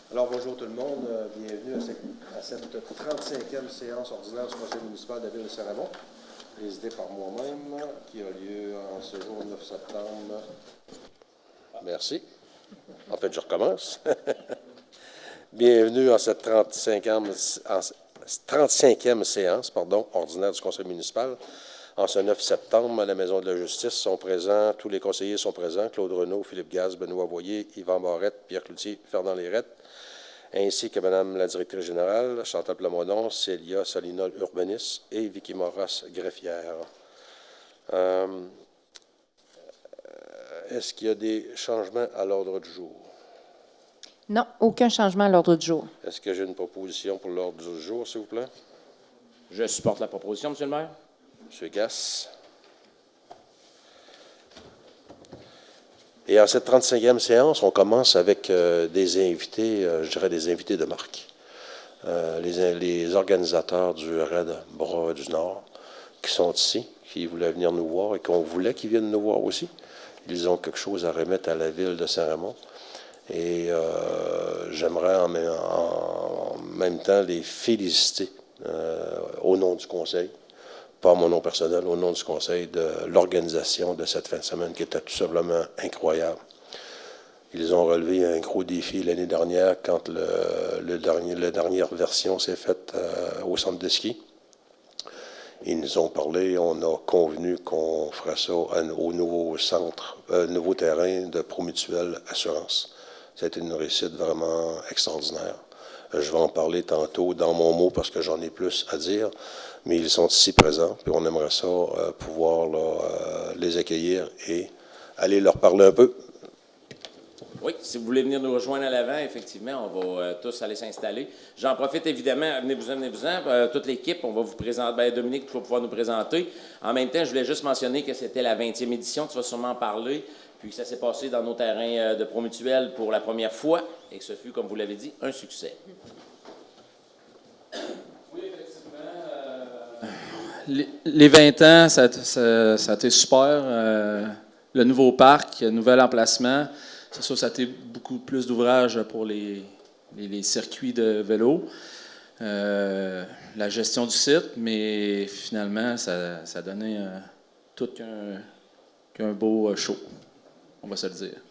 Alors, bonjour tout le monde. Bienvenue à cette 35e séance ordinaire du Conseil municipal de la Ville de Saint-Raymond, présidée par moi-même, qui a lieu en ce jour 9 septembre. Merci. En fait, je recommence. Bienvenue à cette 35e séance ordinaire du Conseil municipal. En ce 9 septembre, à la Maison de la Justice sont présents, tous les conseillers sont présents, Claude Renaud, Philippe Gaz, Benoît Voyer, Yvan Barrette, Pierre Cloutier, Fernand Lérette, ainsi que Mme la directrice générale, Chantal Plamondon, Célia Salinol, urbaniste, et Vicky Moras, greffière. Est-ce qu'il y a des changements à l'ordre du jour? Non, aucun changement à l'ordre du jour. Est-ce que j'ai une proposition pour l'ordre du jour, s'il vous plaît? Je supporte la proposition, M. le maire. M. Gass. Et en cette 35e séance, on commence avec des invités, je dirais des invités de marque. Les organisateurs du RAID Bras du Nord qui sont ici, qui voulaient venir nous voir et qu'on voulait qu'ils viennent nous voir aussi. Ils ont quelque chose à remettre à la ville de Saint-Raymond. Et j'aimerais en même temps les féliciter au nom du conseil, pas mon nom personnel, au nom du conseil, de l'organisation de cette fin de semaine qui était tout simplement incroyable. Ils ont relevé un gros défi l'année dernière quand la dernière version s'est faite au centre de ski. Ils nous ont parlé, on a convenu qu'on ferait ça au nouveau centre, nouveau terrain de Promutuelle Assurance. C'était une réussite vraiment extraordinaire. Je vais en parler tantôt dans mon mot parce que j'en ai plus à dire, mais ils sont ici présents, puis on aimerait ça pouvoir les accueillir et aller leur parler un peu. Oui, si vous voulez venir nous rejoindre à l'avant, effectivement, on va tous aller s'installer. J'en profite évidemment, venez-vous-en, toute l'équipe, on va vous présenter, Dominique, tu vas pouvoir nous présenter. En même temps, je voulais juste mentionner que c'était la 20e édition, tu vas sûrement en parler, puis que ça s'est passé dans nos terrains de Promutuelle pour la première fois, et que ce fut, comme vous l'avez dit, un succès. Oui, effectivement. Les 20 ans, ça a été super. Le nouveau parc, le nouvel emplacement, c'est sûr, ça a été beaucoup plus d'ouvrage pour les circuits de vélo, la gestion du site, mais finalement, ça a donné tout qu'un beau show, on va se le dire.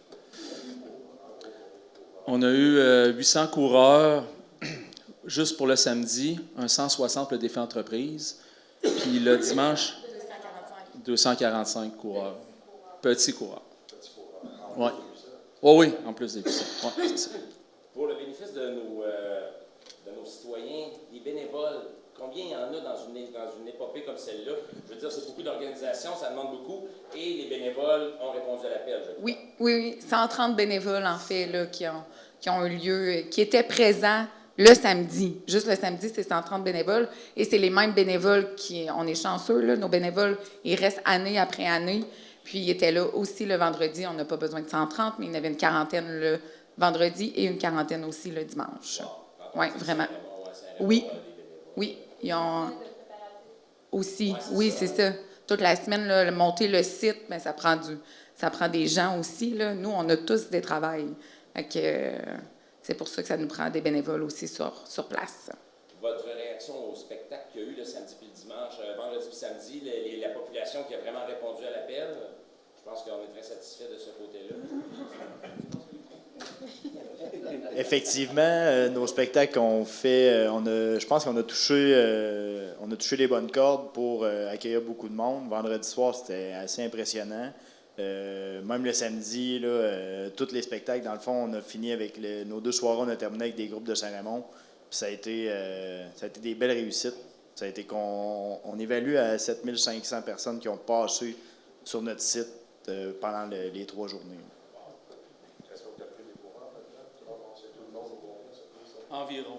On a eu 800 coureurs juste pour le samedi, un 160 le défi entreprise, puis le dimanche, 245 coureurs. Petits coureurs. Oui. Oh oui, en plus des puissants. Ouais, c'est ça. Pour le bénéfice de nos citoyens, les bénévoles, combien il y en a dans une épopée comme celle-là? Je veux dire, c'est beaucoup d'organisations, ça demande beaucoup, et les bénévoles ont répondu à l'appel. Oui. 130 bénévoles, en fait, là, qui ont eu lieu, qui étaient présents le samedi. Juste le samedi, c'est 130 bénévoles, et c'est les mêmes bénévoles on est chanceux, là, nos bénévoles, ils restent année après année. Puis, il était là aussi le vendredi. On n'a pas besoin de 130, mais il y en avait une quarantaine le vendredi et une quarantaine aussi le dimanche. Oui, vraiment. Oui, ils ont aussi. Oui, c'est ça. Toute la semaine, là, monter le site, bien, ça prend des gens aussi. Là. Nous, on a tous des travails. C'est pour ça que ça nous prend des bénévoles aussi sur place. Votre réaction au spectacle qu'il y a eu le samedi puis le dimanche, vendredi puis samedi, la population qui a vraiment répondu à l'appel, je pense qu'on est très satisfait de ce côté-là. Effectivement, nos spectacles qu'on fait, je pense qu'on a touché les bonnes cordes pour accueillir beaucoup de monde. Vendredi soir, c'était assez impressionnant. Même le samedi, là, tous les spectacles, dans le fond, on a fini avec nos 2 soirées, on a terminé avec des groupes de Saint-Raymond. Puis ça a été des belles réussites. Ça a été qu'on évalue à 7500 personnes qui ont passé sur notre site pendant les 3 journées. Est-ce que vous avez pris des courants maintenant? Tu vas avancer tout le monde au bon Environ.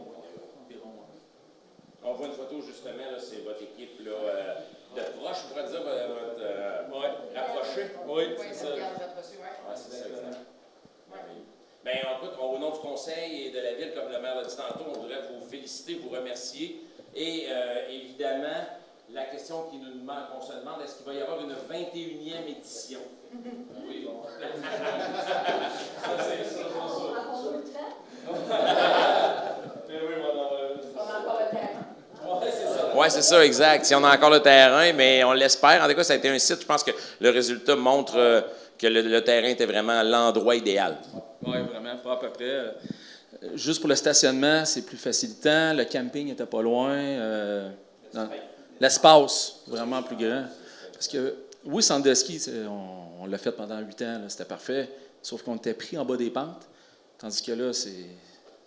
On voit une photo, justement, là, c'est votre équipe là, de proche, on pourrait dire, rapprochée. Oui, c'est ça. Oui, c'est ça, exactement. Bien, écoute, au nom du conseil et de la ville, comme le maire l'a dit tantôt, on voudrait vous féliciter, vous remercier. Et évidemment, la question qu'on se demande, est-ce qu'il va y avoir une 21e édition? Oui, bon. C'est ça. Oui, c'est ça, exact. Si on a encore le terrain, mais on l'espère. En tout cas, ça a été un site, je pense que le résultat montre que le terrain était vraiment l'endroit idéal. Oui, vraiment, pas à peu près. Juste pour le stationnement, c'est plus facilitant. Le camping n'était pas loin. L'espace, vraiment plus grand. Parce que, oui, centre de ski, on l'a fait pendant 8 ans, là, c'était parfait. Sauf qu'on était pris en bas des pentes. Tandis que là,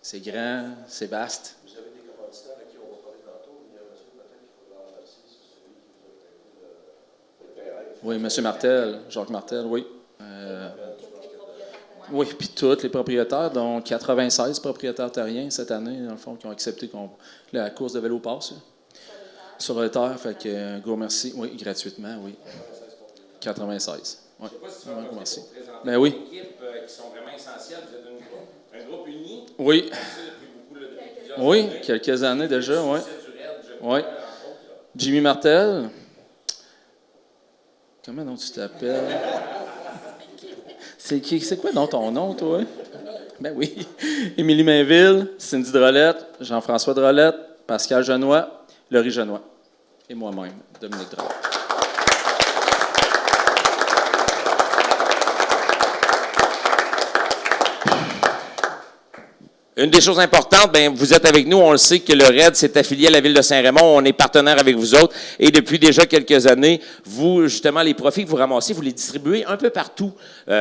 c'est grand, c'est vaste. Vous avez des commanditaires à qui on va parler tantôt. Il y a un monsieur peut-être qu'il faudra remercier, c'est celui qui vous a prêté le terrain. Oui, M. Martel, Jacques Martel, oui. Oui, puis tous les propriétaires, dont 96 propriétaires terriens cette année, dans le fond, qui ont accepté la course de vélo passe là, sur le terre. Fait que un gros merci. Oui, gratuitement, oui. 96. Oui. Un gros merci. Ben oui. Des équipes qui sont vraiment essentielles. Vous êtes un groupe uni. Oui. Depuis plusieurs Oui, années. quelques années déjà, oui. Du RAID, je Oui. crois, entre autres. Jimmy Martel. Comment donc tu t'appelles? C'est quoi donc ton nom, toi? Ben oui. Émilie Mainville, Cindy Drolette, Jean-François Drolette, Pascal Genois, Laurie Genois. Et moi-même, Dominique Drolette. Une des choses importantes, bien, vous êtes avec nous, on le sait que le RAID s'est affilié à la Ville de Saint-Raymond, on est partenaire avec vous autres, et depuis déjà quelques années, vous, justement, les profits que vous ramassez, vous les distribuez un peu partout.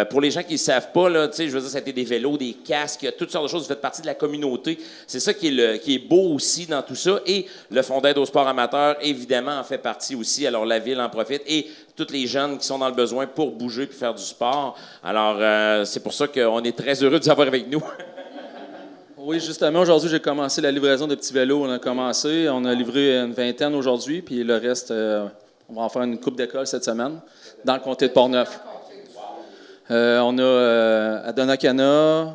Pour les gens qui ne savent pas, là, je veux dire, ça a été des vélos, des casques, toutes sortes de choses, vous faites partie de la communauté. C'est ça qui est beau aussi dans tout ça, et le Fonds d'aide au sport amateur, évidemment, en fait partie aussi, alors la Ville en profite, et tous les jeunes qui sont dans le besoin pour bouger puis faire du sport. Alors, c'est pour ça qu'on est très heureux de vous avoir avec nous. Oui, justement, aujourd'hui, j'ai commencé la livraison de petits vélos. On a livré une vingtaine aujourd'hui, puis le reste, on va en faire une coupe d'école cette semaine, dans le comté de Portneuf. On a à Donnacana.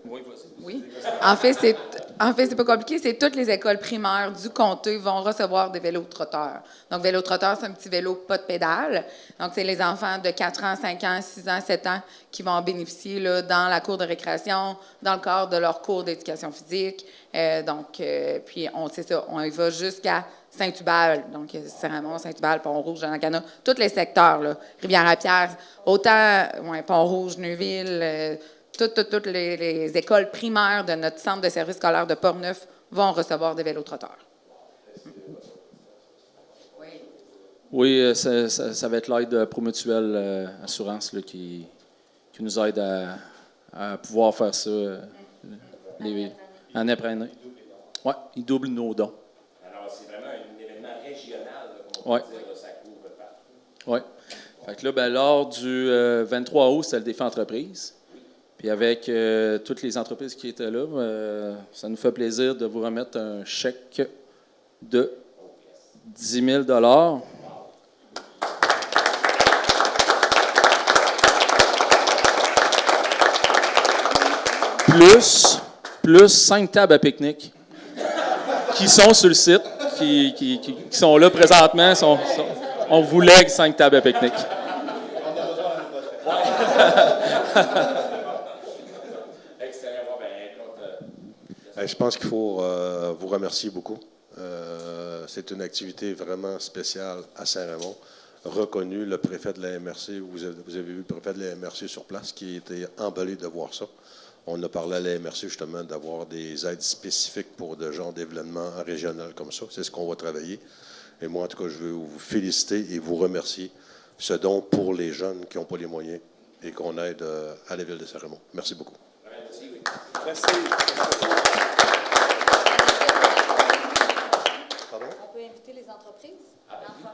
Oui. En fait, c'est pas compliqué. C'est toutes les écoles primaires du comté vont recevoir des vélos trotteurs. Donc, vélo trotteur, c'est un petit vélo pas de pédale. Donc, c'est les enfants de 4 ans, 5 ans, 6 ans, 7 ans qui vont en bénéficier là, dans la cour de récréation, dans le cadre de leur cours d'éducation physique. Puis, on y va jusqu'à Saint-Hubal. Donc, Saint-Raymond, Saint-Hubal, Pont-Rouge, Donnacana, tous les secteurs, là. Rivière-à-Pierre, autant Pont-Rouge, Neuville, toutes les écoles primaires de notre centre de service scolaire de Portneuf vont recevoir des vélos-trotteurs. Oui, ça va être l'aide de Promutuelle Assurance là, qui nous aide à pouvoir faire ça année après année. Oui, ils doublent nos dons. Alors, c'est vraiment un événement régional, là, comme on peut dire, là, ça couvre partout. Oui. Fait que là, ben, lors du 23 août, c'était le défi entreprise. Puis avec toutes les entreprises qui étaient là, ça nous fait plaisir de vous remettre un chèque de 10 000 $. Plus 5 tables à pique-nique qui sont sur le site, qui sont là présentement. On vous lègue 5 tables à pique-nique. Je pense qu'il faut vous remercier beaucoup. C'est une activité vraiment spéciale à Saint-Raymond. Reconnu, le préfet de la MRC, vous avez vu le préfet de la MRC sur place qui était emballé de voir ça. On a parlé à la MRC justement d'avoir des aides spécifiques pour de genre d'événements régionaux comme ça. C'est ce qu'on va travailler. Et moi, en tout cas, je veux vous féliciter et vous remercier. Ce don pour les jeunes qui n'ont pas les moyens et qu'on aide à la Ville de Saint-Raymond. Merci beaucoup. Merci. On peut inviter les entreprises?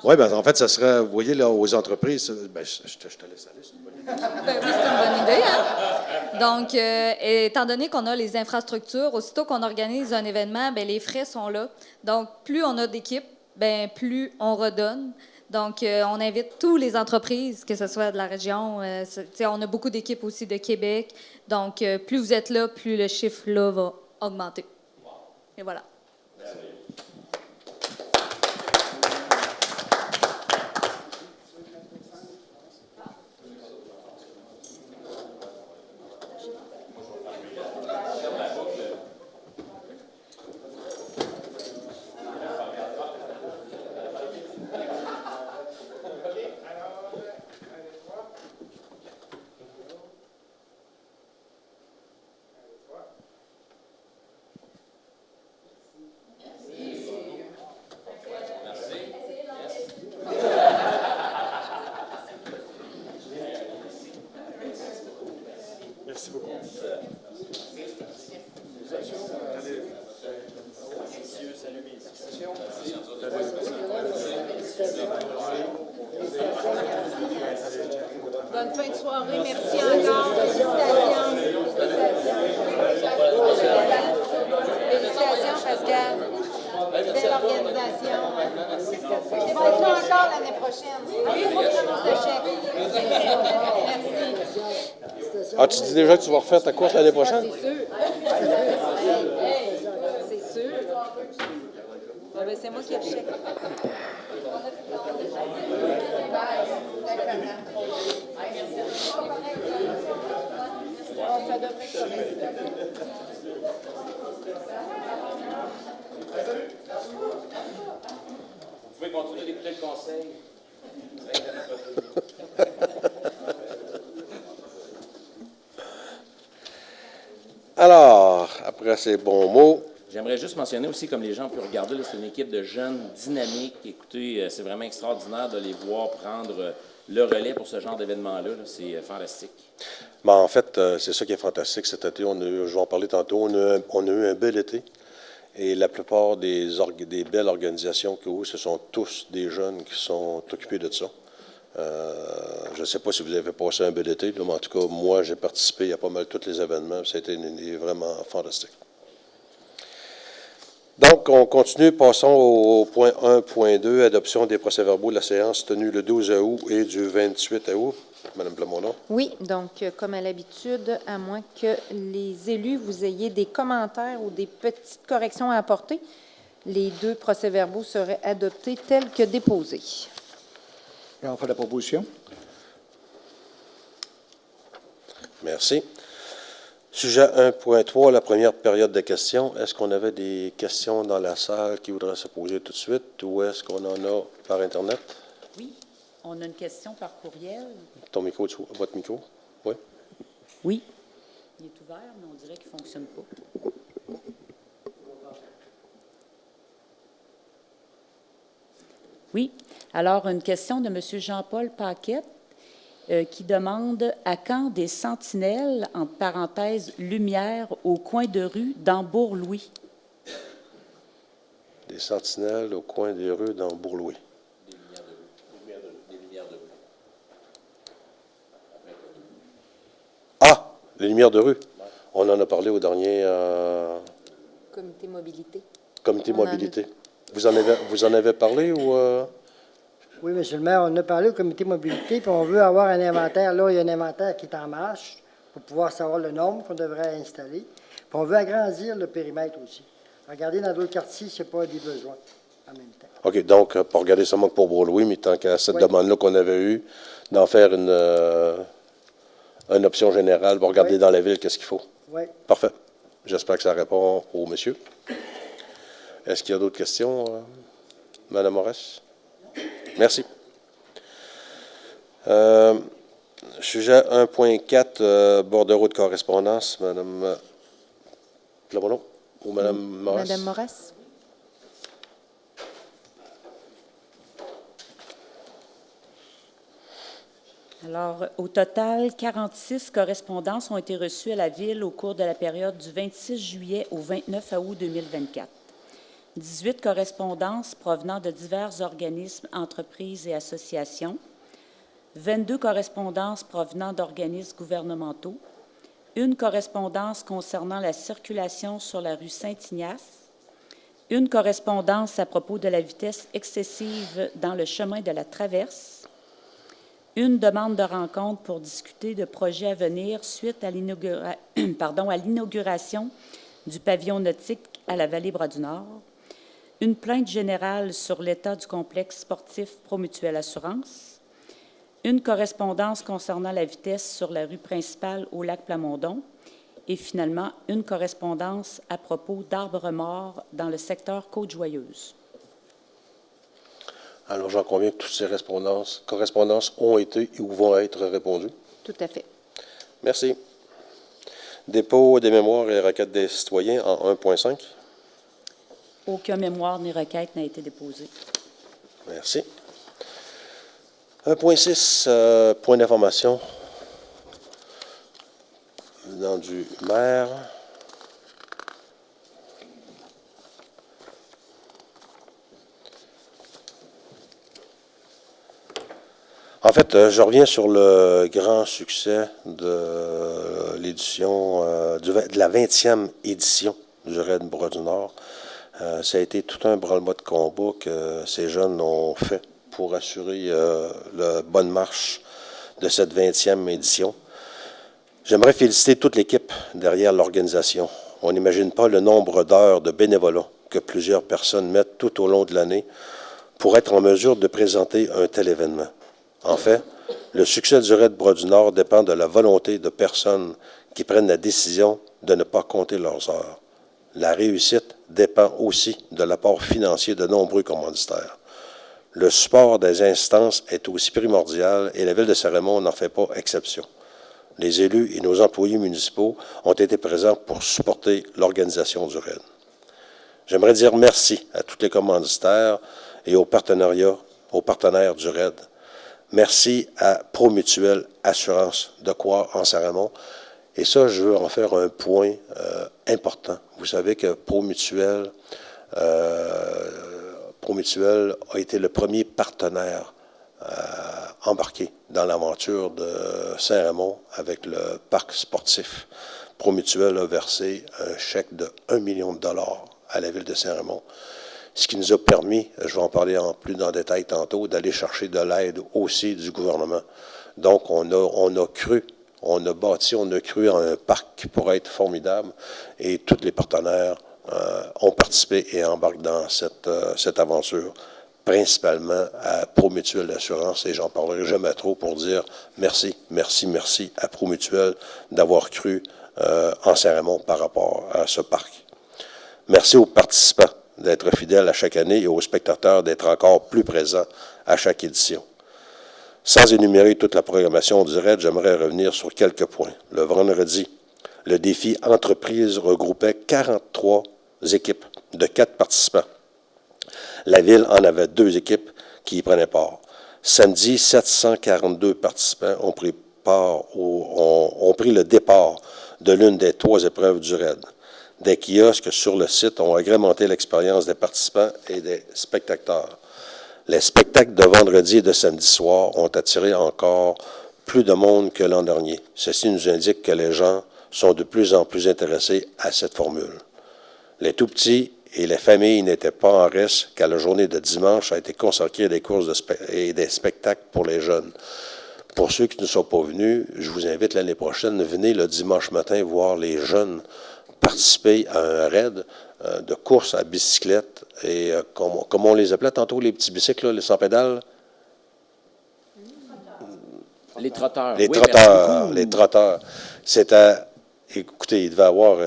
Oui, bien, en fait, ça serait, vous voyez, là, aux entreprises, ben, je te laisse aller, c'est une bonne idée. Ben oui, c'est une bonne idée. Hein? Donc, étant donné qu'on a les infrastructures, aussitôt qu'on organise un événement, bien, les frais sont là. Donc, plus on a d'équipes, bien, plus on redonne. Donc, on invite toutes les entreprises, que ce soit de la région. On a beaucoup d'équipes aussi de Québec. Donc, plus vous êtes là, plus le chiffre là va augmenter. Et voilà. Bonne fin de soirée. Merci encore. Félicitations. Félicitations, Pascal. Belle organisation. Ils vont être là encore l'année prochaine. On va prendre ce chèque. Merci. Ah, tu dis déjà que tu vas refaire ta course l'année prochaine? C'est sûr. C'est sûr. Ah ben, c'est moi qui ai le chèque. Ça devrait être correct. Vous pouvez continuer d'écouter le conseil. Alors, après ces bons mots, J'aimerais juste mentionner aussi, comme les gens ont pu regarder, là, c'est une équipe de jeunes dynamiques. Écoutez, c'est vraiment extraordinaire de les voir prendre le relais pour ce genre d'événement-là. Là. C'est fantastique. ben, en fait, c'est ça qui est fantastique cet été. Je vais en parler tantôt. On a eu un bel été. Et la plupart des belles organisations qu'il y a eu, ce sont tous des jeunes qui sont occupés de ça. Je ne sais pas si vous avez passé un bel été, là, mais en tout cas, moi, j'ai participé à pas mal tous les événements. Ça a été vraiment fantastique. Donc, on continue. Passons au point 1.2, adoption des procès-verbaux de la séance tenue le 12 août et du 28 août. Madame Plamondon. Oui, donc, comme à l'habitude, à moins que les élus, vous ayez des commentaires ou des petites corrections à apporter, les deux procès-verbaux seraient adoptés tels que déposés. On fait la proposition. Merci. Sujet 1.3, la première période de questions. Est-ce qu'on avait des questions dans la salle qui voudraient se poser tout de suite ou est-ce qu'on en a par Internet? Oui, on a une question par courriel. Ton micro, votre micro? Oui. Oui. Il est ouvert, mais on dirait qu'il ne fonctionne pas. Oui. Alors, une question de M. Jean-Paul Paquette qui demande à quand des sentinelles, entre parenthèses, lumière, au coin de rue dans Bourg-Louis? Des sentinelles au coin des rues dans Bourg-Louis. Des lumières de rue. Ah! Les lumières de rue. On en a parlé au dernier Comité mobilité. comité On en a- mobilité. Vous en avez parlé ou... Oui, monsieur le maire, on a parlé au comité mobilité, puis on veut avoir un inventaire. Là, il y a un inventaire qui est en marche pour pouvoir savoir le nombre qu'on devrait installer. Puis on veut agrandir le périmètre aussi. Regardez dans d'autres quartiers s'il n'y a pas des besoins en même temps. OK, donc, pas regarder seulement que pour Bourg-Louis, mais tant qu'à cette Oui. demande-là qu'on avait eue, d'en faire une option générale, pour regarder Oui. dans la ville qu'est-ce qu'il faut. Oui. Parfait. J'espère que ça répond au monsieur. Est-ce qu'il y a d'autres questions, Mme Morès? Merci. Sujet 1.4, bordereau de correspondance, Mme Plamondon ou Mme Morès? Madame Morès? Alors, au total, 46 correspondances ont été reçues à la Ville au cours de la période du 26 juillet au 29 août 2024. 18 correspondances provenant de divers organismes, entreprises et associations. 22 correspondances provenant d'organismes gouvernementaux. Une correspondance concernant la circulation sur la rue Saint-Ignace. Une correspondance à propos de la vitesse excessive dans le chemin de la Traverse. Une demande de rencontre pour discuter de projets à venir suite à l'inauguration du pavillon nautique à la Vallée-Bras-du-Nord. Une plainte générale sur l'état du complexe sportif Promutuelle Assurance. Une correspondance concernant la vitesse sur la rue principale au lac Plamondon. Et finalement, une correspondance à propos d'arbres morts dans le secteur Côte-Joyeuse. Alors, j'en conviens que toutes ces correspondances ont été ou vont être répondues. Tout à fait. Merci. Dépôt des mémoires et requêtes des citoyens en 1.5. Aucun mémoire ni requête n'a été déposé. Merci. 1.6, point d'information. venant du maire. En fait, je reviens sur le grand succès de l'édition, de la 20e édition du Raid Bras du Nord. Ça a été tout un branle-bas de combat que ces jeunes ont fait pour assurer la bonne marche de cette 20e édition. J'aimerais féliciter toute l'équipe derrière l'organisation. On n'imagine pas le nombre d'heures de bénévolat que plusieurs personnes mettent tout au long de l'année pour être en mesure de présenter un tel événement. En fait, le succès du Raid Bras du Nord dépend de la volonté de personnes qui prennent la décision de ne pas compter leurs heures. La réussite dépend aussi de l'apport financier de nombreux commanditaires. Le support des instances est aussi primordial et la Ville de Saint-Raymond n'en fait pas exception. Les élus et nos employés municipaux ont été présents pour supporter l'organisation du Raid. J'aimerais dire merci à tous les commanditaires et aux partenaires du Raid. Merci à Promutuelle Assurance de Coire en Saint-Raymond. Et ça, je veux en faire un point important. Vous savez que Promutuelle a été le premier partenaire embarqué dans l'aventure de Saint-Raymond avec le parc sportif. Promutuelle a versé un chèque de 1 million de dollars à la Ville de Saint-Raymond. Ce qui nous a permis, je vais en parler en plus en détail tantôt, d'aller chercher de l'aide aussi du gouvernement. Donc, on a cru en un parc qui pourrait être formidable et tous les partenaires ont participé et embarquent dans cette aventure, principalement à Promutuelle d'assurance, et j'en parlerai jamais trop pour dire merci, merci, merci à Promutuelle d'avoir cru en Saint-Raymond par rapport à ce parc. Merci aux participants d'être fidèles à chaque année et aux spectateurs d'être encore plus présents à chaque édition. Sans énumérer toute la programmation du RAID, j'aimerais revenir sur quelques points. Le vendredi, le défi entreprise regroupait 43 équipes de 4 participants. La Ville en avait 2 équipes qui y prenaient part. Samedi, 742 participants ont pris le départ de l'une des 3 épreuves du RAID. Des kiosques sur le site ont agrémenté l'expérience des participants et des spectateurs. Les spectacles de vendredi et de samedi soir ont attiré encore plus de monde que l'an dernier. Ceci nous indique que les gens sont de plus en plus intéressés à cette formule. Les tout-petits et les familles n'étaient pas en reste car la journée de dimanche a été consacrée à des courses et des spectacles pour les jeunes. Pour ceux qui ne sont pas venus, je vous invite l'année prochaine, venez le dimanche matin voir les jeunes participer à un raid de course à bicyclette et comme on les appelait tantôt, les petits bicycles, les sans pédales. Les trotteurs. Les oui, trotteurs, les trotteurs. C'était, écoutez, il devait y avoir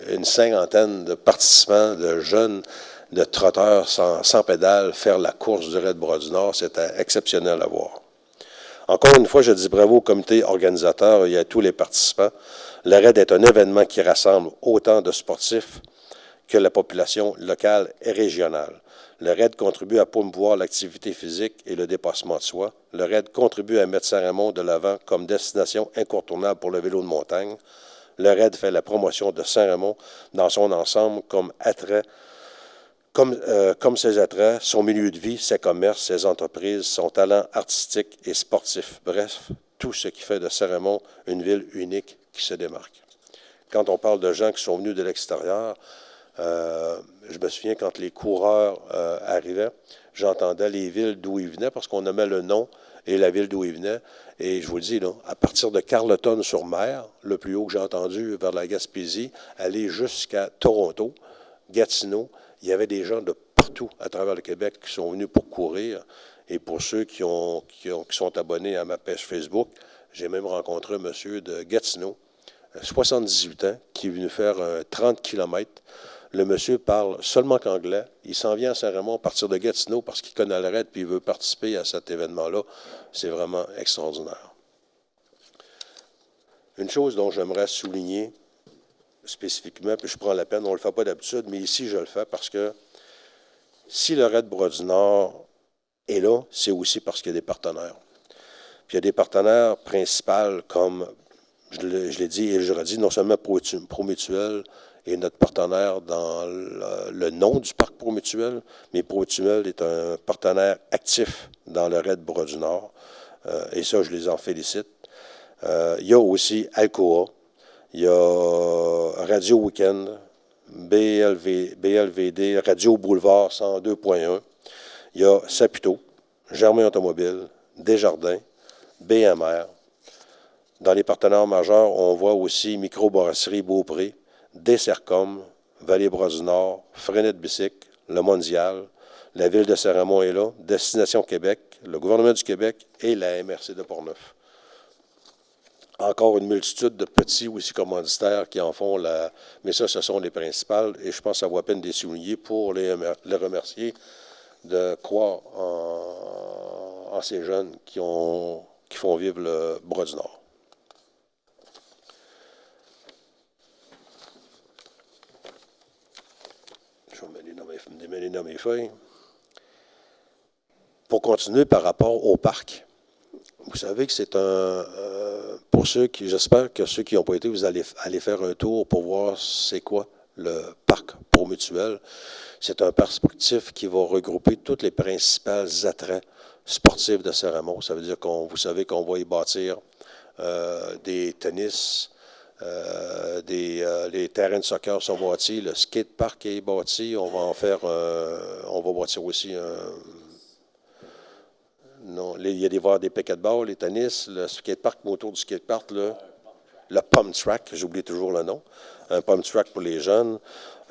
une 50aine de participants, de jeunes, de trotteurs sans pédales faire la course du Raid Bras du Nord. C'était exceptionnel à voir. Encore une fois, je dis bravo au comité organisateur et à tous les participants. Le RAID est un événement qui rassemble autant de sportifs que la population locale et régionale. Le RAID contribue à promouvoir l'activité physique et le dépassement de soi. Le RAID contribue à mettre Saint-Raymond de l'avant comme destination incontournable pour le vélo de montagne. Le RAID fait la promotion de Saint-Raymond dans son ensemble comme attrait, comme ses attraits, son milieu de vie, ses commerces, ses entreprises, son talent artistique et sportif. Bref, tout ce qui fait de Saint-Raymond une ville unique qui se démarque. Quand on parle de gens qui sont venus de l'extérieur, je me souviens quand les coureurs arrivaient, j'entendais les villes d'où ils venaient parce qu'on nommait le nom et la ville d'où ils venaient. Et je vous le dis, là, à partir de Carleton-sur-Mer, le plus haut que j'ai entendu vers la Gaspésie, aller jusqu'à Toronto, Gatineau, il y avait des gens de partout à travers le Québec qui sont venus pour courir. Et pour ceux qui sont abonnés à ma page Facebook, j'ai même rencontré un monsieur de Gatineau, 78 ans, qui est venu faire 30 km. Le monsieur parle seulement qu'anglais. Il s'en vient à Saint-Raymond à partir de Gatineau parce qu'il connaît le RAID et il veut participer à cet événement-là. C'est vraiment extraordinaire. Une chose dont j'aimerais souligner spécifiquement, puis je prends la peine, on ne le fait pas d'habitude, mais ici je le fais parce que si le RAID Bras du Nord est là, c'est aussi parce qu'il y a des partenaires. Puis il y a des partenaires principaux comme je l'ai dit et je le redis, non seulement Promutuel est notre partenaire dans le nom du parc Promutuel, mais Promutuel est un partenaire actif dans le raid Bras-du-Nord. Et ça, je les en félicite. Il y a aussi Alcoa, il y a Radio Weekend, BLVD, Radio Boulevard 102.1. Il y a Saputo, Germain Automobile, Desjardins, BMR. Dans les partenaires majeurs, on voit aussi Microbrasserie Beaupré, Dessercom, Vallée-Bras-du-Nord, Freinet Bicycle, Le Mondial, la Ville de Saint-Raymond est là, Destination Québec, le gouvernement du Québec et la MRC de Portneuf. Encore une multitude de petits aussi commanditaires qui en font mais ça, ce sont les principales et je pense que ça vaut la peine de les souligner pour les remercier de croire en ces jeunes qui font vivre le Bras-du-Nord. Je vais démêler dans mes feuilles. Pour continuer par rapport au parc, vous savez que c'est pour ceux qui, j'espère que ceux qui n'ont pas été, vous allez aller faire un tour pour voir c'est quoi le parc Promutuel. C'est un parc sportif qui va regrouper tous les principaux attraits sportifs de Saint-Raymond. Ça veut dire vous savez qu'on va y bâtir des tennis, les terrains de soccer sont bâtis, le skatepark est bâti, on va bâtir aussi il y a des paquets-de-ball, les tennis, le skatepark, mais autour du skatepark, le pump track, j'oublie toujours le nom, un pump track pour les jeunes.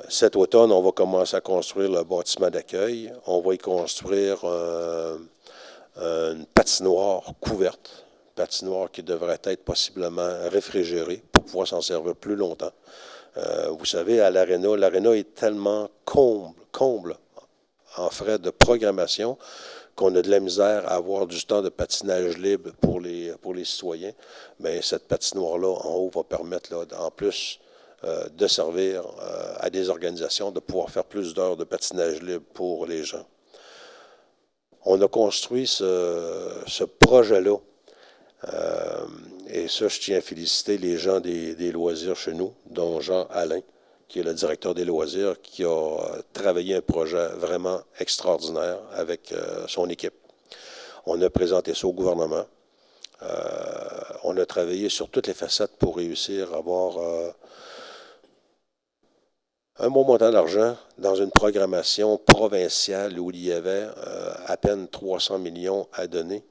Cet automne, on va commencer à construire le bâtiment d'accueil. On va y construire une patinoire couverte, patinoire qui devrait être possiblement réfrigérée pour pouvoir s'en servir plus longtemps. Vous savez, à l'aréna est tellement comble en frais de programmation qu'on a de la misère à avoir du temps de patinage libre pour les citoyens. Bien, cette patinoire-là, en haut, va permettre, là, en plus de servir à des organisations, de pouvoir faire plus d'heures de patinage libre pour les gens. On a construit ce projet-là. Et ça, je tiens à féliciter les gens des loisirs chez nous, dont Jean Alain, qui est le directeur des loisirs, qui a travaillé un projet vraiment extraordinaire avec son équipe. On a présenté ça au gouvernement. On a travaillé sur toutes les facettes pour réussir à avoir un bon montant d'argent dans une programmation provinciale où il y avait à peine 300 millions à donner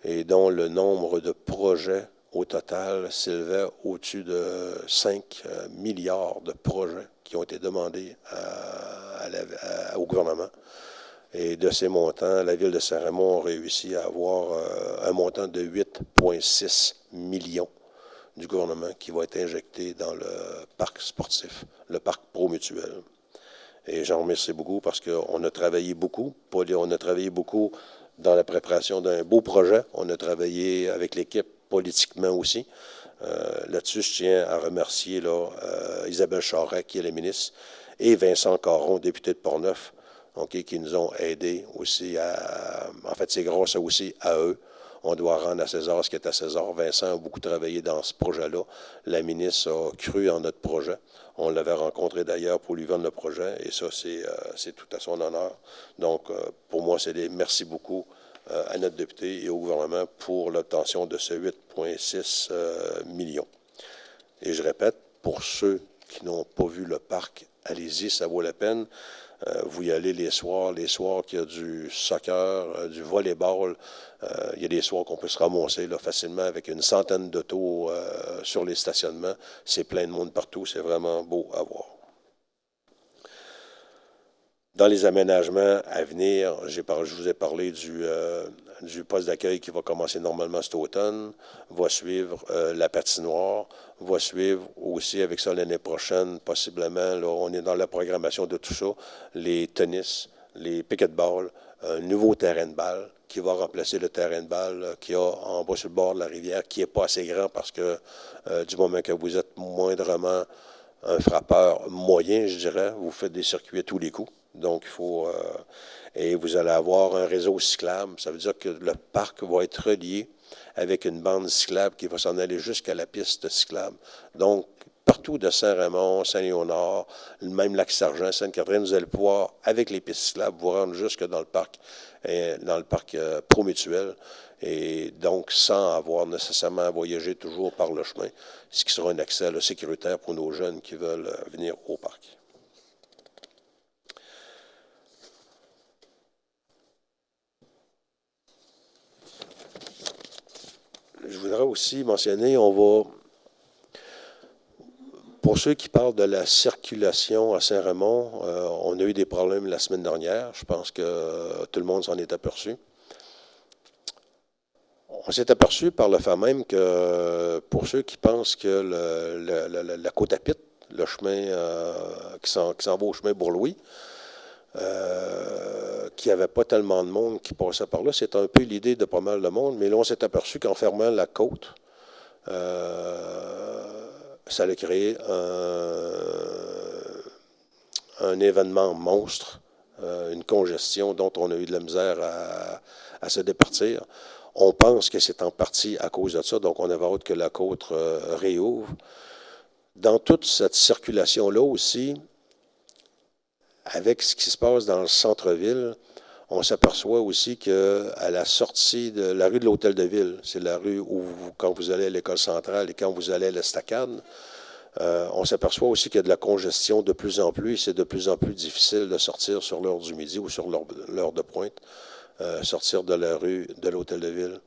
et dont le nombre de projets au total s'élevait au-dessus de 5 milliards de projets qui ont été demandés au gouvernement. Et de ces montants, la Ville de Saint-Raymond a réussi à avoir un montant de 8,6 millions du gouvernement qui va être injecté dans le parc sportif, le parc Promutuel. Et j'en remercie beaucoup parce qu'on a travaillé beaucoup. On a travaillé beaucoup dans la préparation d'un beau projet. On a travaillé avec l'équipe politiquement aussi. Là-dessus, je tiens à remercier Isabelle Charret, qui est la ministre, et Vincent Caron, député de Portneuf, qui nous ont aidés aussi en fait, c'est grâce aussi à eux. On doit rendre à César ce qui est à César. Vincent a beaucoup travaillé dans ce projet-là. La ministre a cru en notre projet. On l'avait rencontré d'ailleurs pour lui vendre le projet, et ça, c'est tout à son honneur. Donc, pour moi, merci beaucoup à notre député et au gouvernement pour l'obtention de ce 8,6 millions. Et je répète, pour ceux qui n'ont pas vu le parc, allez-y, ça vaut la peine. Vous y allez les soirs qu'il y a du soccer, du volleyball. Il y a des soirs qu'on peut se ramasser là, facilement avec une centaine d'autos sur les stationnements. C'est plein de monde partout, c'est vraiment beau à voir. Dans les aménagements à venir, je vous ai parlé du poste d'accueil qui va commencer normalement cet automne, va suivre la patinoire, va suivre aussi avec ça l'année prochaine, possiblement, là, on est dans la programmation de tout ça, les tennis, les picket-balls, un nouveau terrain de balle qui va remplacer le terrain de balle qu'il y a en bas sur le bord de la rivière, qui n'est pas assez grand parce que du moment que vous êtes moindrement un frappeur moyen, je dirais, vous faites des circuits à tous les coups. Donc, il faut... et vous allez avoir un réseau cyclable. Ça veut dire que le parc va être relié avec une bande cyclable qui va s'en aller jusqu'à la piste cyclable. Donc, partout de Saint-Raymond, Saint-Léonard, même Lac-Sargent, Sainte-Catherine, vous allez pouvoir, avec les pistes cyclables, vous rendre jusque dans le parc Promutuel, et donc sans avoir nécessairement à voyager toujours par le chemin, ce qui sera un accès sécuritaire pour nos jeunes qui veulent venir au parc. Je voudrais aussi mentionner, pour ceux qui parlent de la circulation à Saint-Raymond, on a eu des problèmes la semaine dernière. Je pense que tout le monde s'en est aperçu. On s'est aperçu par le fait même que pour ceux qui pensent que la côte à Pitt, le chemin qui s'en va au chemin Bourlouis, qu'il n'y avait pas tellement de monde qui passait par là. C'est un peu l'idée de pas mal de monde, mais là, on s'est aperçu qu'en fermant la côte, ça allait créer un événement monstre, une congestion dont on a eu de la misère à se départir. On pense que c'est en partie à cause de ça, donc on avait hâte que la côte réouvre. Dans toute cette circulation-là aussi, avec ce qui se passe dans le centre-ville, on s'aperçoit aussi qu'à la sortie de la rue de l'Hôtel de Ville, c'est la rue où, quand vous allez à l'école centrale et quand vous allez à l'Estacade, on s'aperçoit aussi qu'il y a de la congestion de plus en plus et c'est de plus en plus difficile de sortir sur l'heure du midi ou sur l'heure de pointe, sortir de la rue de l'Hôtel de Ville.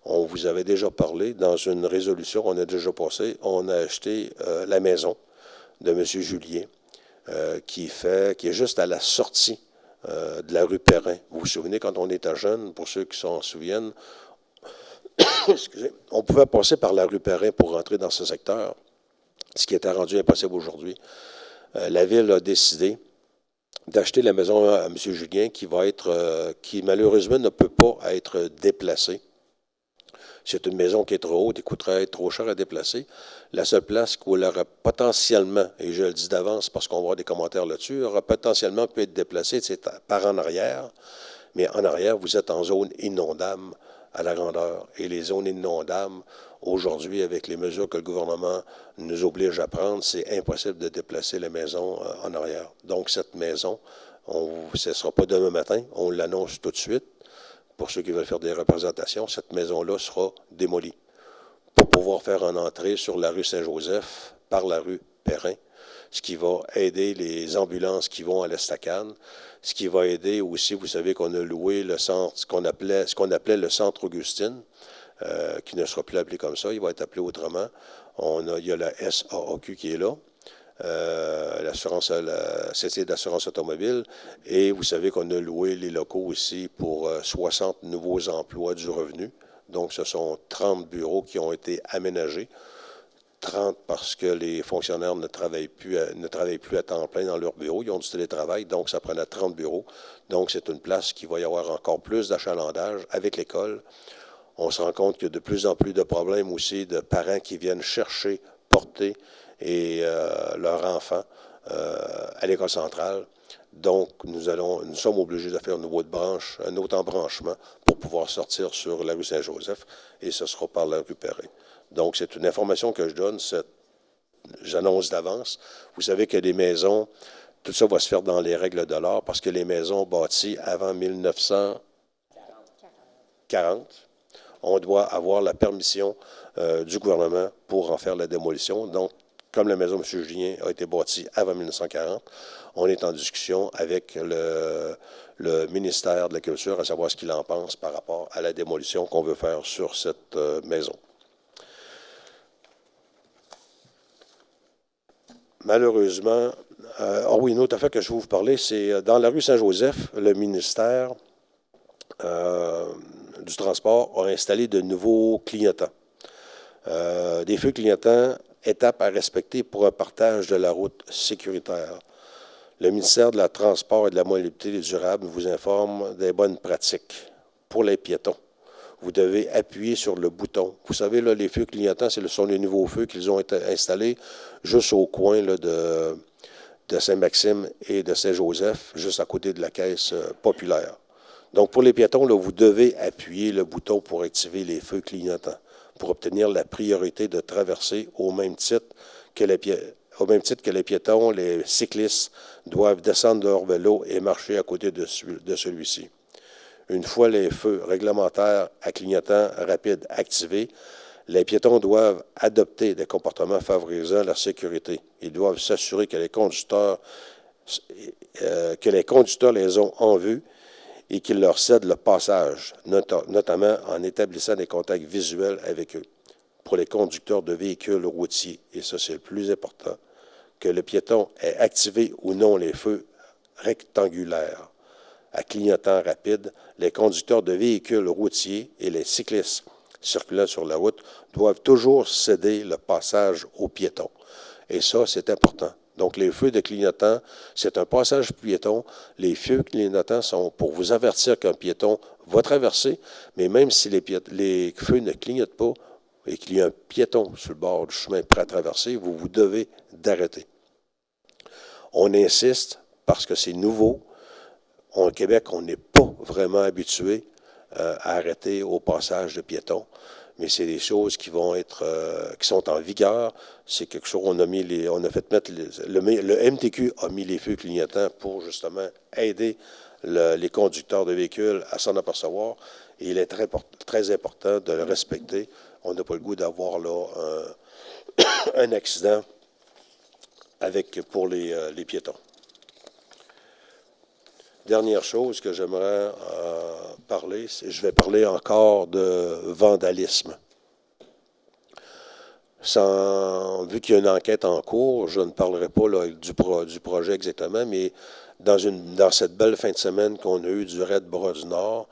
On vous avait déjà parlé, dans une résolution, on a déjà passé, on a acheté la maison de M. Julien, qui est juste à la sortie de la rue Perrin. Vous vous souvenez, quand on était jeune, pour ceux qui s'en souviennent, excusez, on pouvait passer par la rue Perrin pour rentrer dans ce secteur, ce qui était rendu impossible aujourd'hui. La Ville a décidé d'acheter la maison à M. Julien qui malheureusement ne peut pas être déplacée. C'est une maison qui est trop haute et coûterait trop cher à déplacer. La seule place où elle aurait potentiellement, et je le dis d'avance parce qu'on va avoir des commentaires là-dessus, aurait potentiellement pu être déplacée, c'est par en arrière. Mais en arrière, vous êtes en zone inondable à la grandeur. Et les zones inondables, aujourd'hui, avec les mesures que le gouvernement nous oblige à prendre, c'est impossible de déplacer les maisons en arrière. Donc, cette maison, ce ne sera pas demain matin, on l'annonce tout de suite. Pour ceux qui veulent faire des représentations, cette maison-là sera démolie pour pouvoir faire une entrée sur la rue Saint-Joseph par la rue Perrin, ce qui va aider les ambulances qui vont à l'Estacade, ce qui va aider aussi, vous savez qu'on a loué le centre, ce qu'on appelait le centre Augustine, qui ne sera plus appelé comme ça, il va être appelé autrement. Il y a la SAAQ qui est là. La Société d'assurance automobile, et vous savez qu'on a loué les locaux aussi pour 60 nouveaux emplois du revenu. Donc, ce sont 30 bureaux qui ont été aménagés. 30 parce que les fonctionnaires ne travaillent plus à temps plein dans leur bureau. Ils ont du télétravail, donc ça prenait 30 bureaux. Donc, c'est une place qui va y avoir encore plus d'achalandage avec l'école. On se rend compte qu'il y a de plus en plus de problèmes aussi de parents qui viennent chercher, porter et leurs enfants à l'école centrale. Donc, nous sommes obligés de faire un autre embranchement pour pouvoir sortir sur la rue Saint-Joseph, et ce sera par la rue Perrin. Donc, c'est une information que je donne, j'annonce d'avance. Vous savez que les maisons, tout ça va se faire dans les règles de l'art, parce que les maisons bâties avant 1940, on doit avoir la permission du gouvernement pour en faire la démolition. Donc, comme la maison de M. Julien a été bâtie avant 1940, on est en discussion avec le ministère de la Culture à savoir ce qu'il en pense par rapport à la démolition qu'on veut faire sur cette maison. Malheureusement, oui, une autre affaire que je vais vous parler, c'est dans la rue Saint-Joseph, le ministère du Transport a installé de nouveaux clignotants. Des feux clignotants, étape à respecter pour un partage de la route sécuritaire. Le ministère de la Transport et de la Mobilité durable vous informe des bonnes pratiques pour les piétons. Vous devez appuyer sur le bouton. Vous savez, là, les feux clignotants, ce sont les nouveaux feux qu'ils ont été installés juste au coin là, de Saint-Maxime et de Saint-Joseph, juste à côté de la caisse populaire. Donc, pour les piétons, là, vous devez appuyer le bouton pour activer les feux clignotants pour obtenir la priorité de traverser au même titre que les piétons, les cyclistes doivent descendre de leur vélo et marcher à côté de celui-ci. Une fois les feux réglementaires à clignotants rapides activés, les piétons doivent adopter des comportements favorisant la sécurité. Ils doivent s'assurer que les conducteurs les ont en vue et qu'ils leur cèdent le passage, notamment en établissant des contacts visuels avec eux. Pour les conducteurs de véhicules routiers, et ça c'est le plus important, que le piéton ait activé ou non les feux rectangulaires à clignotant rapide, les conducteurs de véhicules routiers et les cyclistes circulant sur la route doivent toujours céder le passage aux piétons. Et ça, c'est important. Donc, les feux de clignotant, c'est un passage piéton. Les feux clignotants sont pour vous avertir qu'un piéton va traverser, mais même si les feux ne clignotent pas et qu'il y a un piéton sur le bord du chemin prêt à traverser, vous devez d'arrêter. On insiste parce que c'est nouveau. Au Québec, on n'est pas vraiment habitué à arrêter au passage de piétons. Mais c'est des choses qui vont être, qui sont en vigueur. C'est quelque chose, on a fait mettre, le MTQ a mis les feux clignotants pour justement aider les conducteurs de véhicules à s'en apercevoir. Et il est très important de le respecter. On n'a pas le goût d'avoir là un accident pour les piétons. Dernière chose que j'aimerais parler, je vais parler encore de vandalisme. Vu qu'il y a une enquête en cours, je ne parlerai pas là, du projet exactement, mais dans cette belle fin de semaine qu'on a eue du Raid Bras du Nord,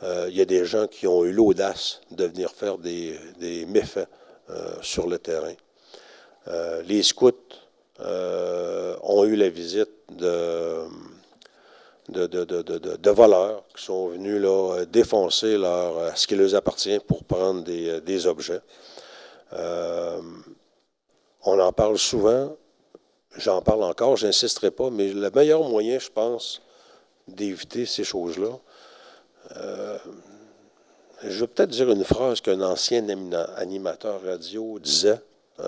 il y a des gens qui ont eu l'audace de venir faire des méfaits sur le terrain. Les scouts ont eu la visite de voleurs qui sont venus là, défoncer ce qui leur appartient pour prendre des objets. On en parle souvent, j'en parle encore, je n'insisterai pas, mais le meilleur moyen, je pense, d'éviter ces choses-là, je vais peut-être dire une phrase qu'un ancien animateur radio disait, je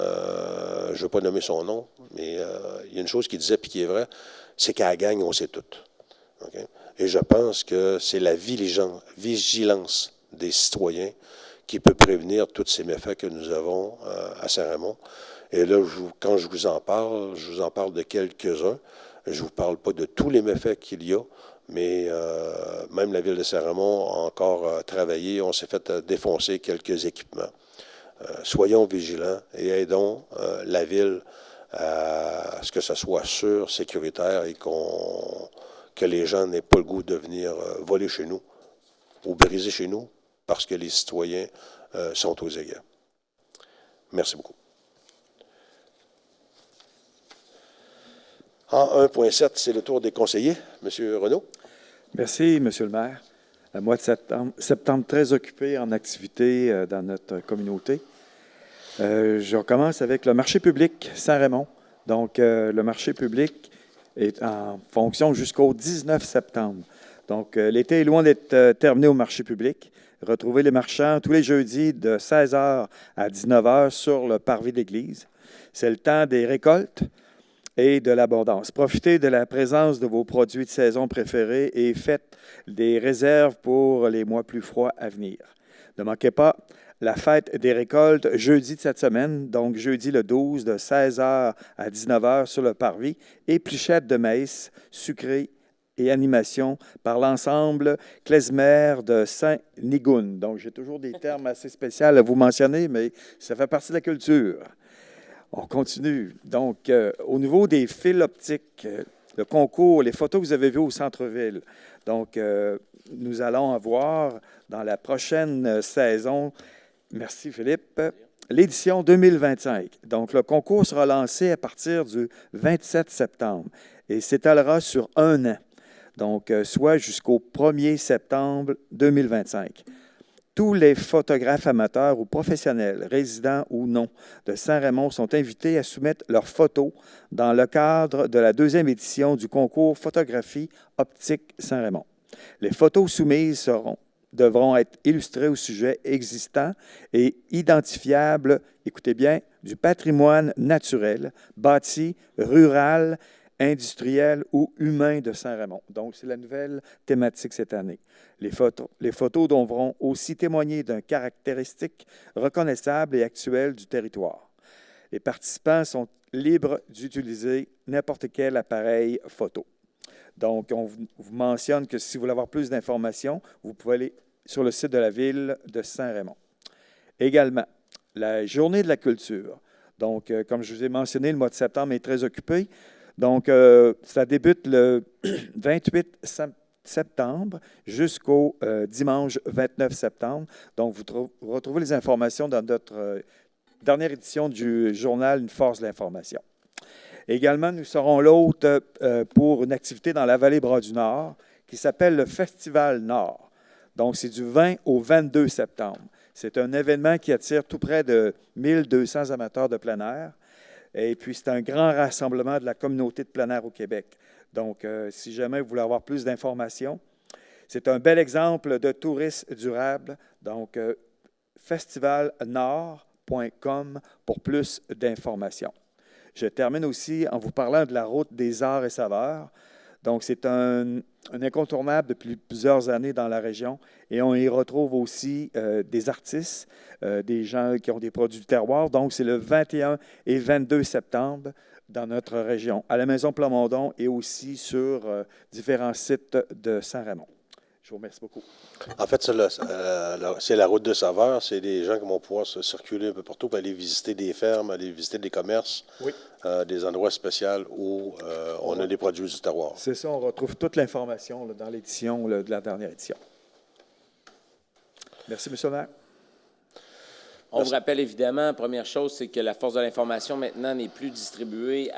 ne vais pas nommer son nom, mais il y a une chose qu'il disait et qui est vraie, c'est qu'à la gang, on sait tout. Okay? Et je pense que c'est la vigilance des citoyens qui peut prévenir tous ces méfaits que nous avons à Saint-Raymond. Et là, quand je vous en parle de quelques-uns. Je ne vous parle pas de tous les méfaits qu'il y a, mais même la ville de Saint-Raymond a encore travaillé. On s'est fait défoncer quelques équipements. Soyons vigilants et aidons la ville à ce que ce soit sûr, sécuritaire et que les gens n'aient pas le goût de venir voler chez nous ou briser chez nous parce que les citoyens sont aux égards. Merci beaucoup. En 1.7, c'est le tour des conseillers. Monsieur Renaud. Merci, Monsieur le maire. Le mois de septembre très occupé en activités dans notre communauté. Je recommence avec le marché public Saint-Raymond. Donc, le marché public est en fonction jusqu'au 19 septembre. Donc, l'été est loin d'être terminé au marché public. Retrouvez les marchands tous les jeudis de 16h à 19h sur le parvis de l'église. C'est le temps des récoltes et de l'abondance. Profitez de la présence de vos produits de saison préférés et faites des réserves pour les mois plus froids à venir. Ne manquez pas la fête des récoltes jeudi de cette semaine, donc jeudi le 12 de 16h à 19h sur le parvis, épluchettes de maïs sucrées et animation par l'ensemble klezmer de Saint-Nigoun. Donc, j'ai toujours des termes assez spéciaux à vous mentionner, mais ça fait partie de la culture. On continue. Donc, au niveau des fils optiques, le concours, les photos que vous avez vues au centre-ville. Donc, nous allons avoir dans la prochaine saison, merci Philippe, l'édition 2025. Donc, le concours sera lancé à partir du 27 septembre et s'étalera sur un an. Donc, soit jusqu'au 1er septembre 2025. Tous les photographes amateurs ou professionnels, résidents ou non, de Saint-Raymond sont invités à soumettre leurs photos dans le cadre de la 2e édition du concours Photographie optique Saint-Raymond. Les photos soumises devront être illustrées au sujet existant et identifiable, écoutez bien, du patrimoine naturel, bâti, rural, industriel ou humain de Saint-Raymond. Donc, c'est la nouvelle thématique cette année. Les photos devront aussi témoigner d'un caractéristique reconnaissable et actuel du territoire. Les participants sont libres d'utiliser n'importe quel appareil photo. Donc, on vous mentionne que si vous voulez avoir plus d'informations, vous pouvez aller sur le site de la ville de Saint-Raymond. Également, la journée de la culture. Donc, comme je vous ai mentionné, le mois de septembre est très occupé. Donc, ça débute le 28 septembre jusqu'au dimanche 29 septembre. Donc, vous retrouvez les informations dans notre dernière édition du journal Une force de l'information. Également, nous serons l'hôte pour une activité dans la vallée Bras-du-Nord qui s'appelle le Festival Nord. Donc, c'est du 20 au 22 septembre. C'est un événement qui attire tout près de 1200 amateurs de plein air. Et puis, c'est un grand rassemblement de la communauté de plein air au Québec. Donc, si jamais vous voulez avoir plus d'informations, c'est un bel exemple de tourisme durable. Donc, festivalnord.com pour plus d'informations. Je termine aussi en vous parlant de la route des arts et saveurs. Donc, c'est un incontournable depuis plusieurs années dans la région et on y retrouve aussi des artistes, des gens qui ont des produits du terroir. Donc, c'est le 21 et 22 septembre dans notre région, à la Maison Plamondon et aussi sur différents sites de Saint-Raymond. Je vous remercie beaucoup. En fait, c'est la route de saveurs. C'est des gens qui vont pouvoir se circuler un peu partout pour aller visiter des fermes, aller visiter des commerces, oui. Des endroits spéciaux où on a des produits du terroir. C'est ça, on retrouve toute l'information dans l'édition de la dernière édition. Merci, M. le maire. On vous rappelle évidemment, première chose, c'est que la force de l'information maintenant n'est plus distribuée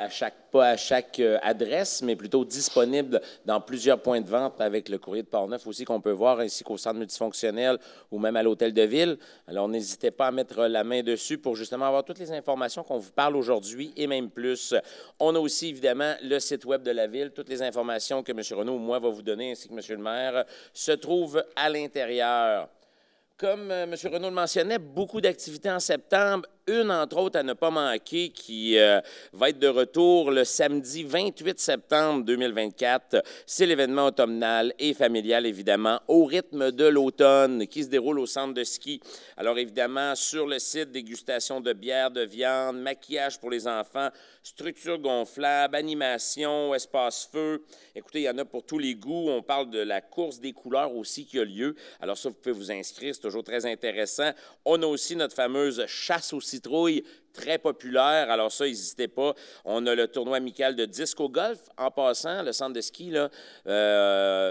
pas à chaque adresse, mais plutôt disponible dans plusieurs points de vente avec le courrier de Portneuf aussi qu'on peut voir, ainsi qu'au centre multifonctionnel ou même à l'hôtel de ville. Alors, n'hésitez pas à mettre la main dessus pour justement avoir toutes les informations qu'on vous parle aujourd'hui et même plus. On a aussi évidemment le site web de la ville. Toutes les informations que M. Renaud ou moi va vous donner, ainsi que M. le maire, se trouvent à l'intérieur. Comme M. Renaud le mentionnait, beaucoup d'activités en septembre. Une, entre autres, à ne pas manquer, qui va être de retour le samedi 28 septembre 2024. C'est l'événement automnal et familial, évidemment, au rythme de l'automne, qui se déroule au centre de ski. Alors, évidemment, sur le site, dégustation de bière, de viande, maquillage pour les enfants, structure gonflable, animation, espace-feu. Écoutez, il y en a pour tous les goûts. On parle de la course des couleurs aussi qui a lieu. Alors ça, vous pouvez vous inscrire, c'est toujours très intéressant. On a aussi notre fameuse chasse aux citrouilles, très populaire. Alors ça, n'hésitez pas. On a le tournoi amical de disque au golf. En passant, le centre de ski, là,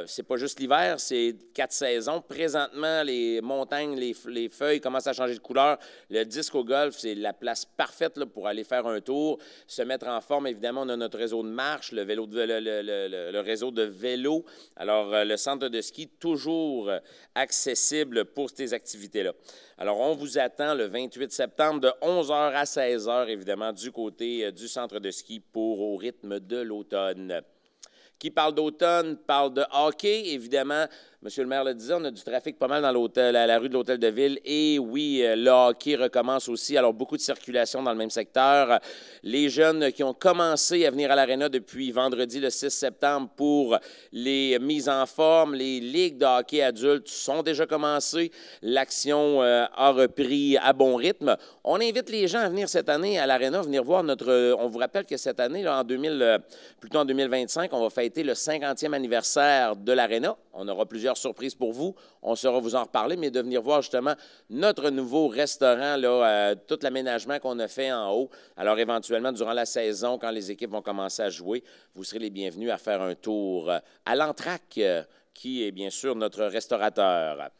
c'est pas juste l'hiver, c'est 4 saisons. Présentement, les montagnes, les feuilles commencent à changer de couleur. Le disque au golf, c'est la place parfaite là, pour aller faire un tour, se mettre en forme. Évidemment, on a notre réseau de marche, le réseau de vélo. Alors, le centre de ski, toujours accessible pour ces activités-là. Alors, on vous attend le 28 septembre de 11h à 16h, évidemment, du côté du centre de ski pour Au rythme de l'automne. Qui parle d'automne, parle de hockey, évidemment. Monsieur le maire le disait, on a du trafic pas mal dans l'hôtel, à la rue de l'Hôtel de Ville. Et oui, le hockey recommence aussi. Alors, beaucoup de circulation dans le même secteur. Les jeunes qui ont commencé à venir à l'Arena depuis vendredi, le 6 septembre, pour les mises en forme, les ligues de hockey adultes sont déjà commencées. L'action a repris à bon rythme. On invite les gens à venir cette année à l'Arena, venir voir notre... On vous rappelle que cette année, là, plutôt en 2025, on va fêter le 50e anniversaire de l'Arena. On aura plusieurs surprises pour vous. On saura vous en reparler, mais de venir voir justement notre nouveau restaurant, là, tout l'aménagement qu'on a fait en haut. Alors, éventuellement, durant la saison, quand les équipes vont commencer à jouer, vous serez les bienvenus à faire un tour à l'Entraque, qui est bien sûr notre restaurateur.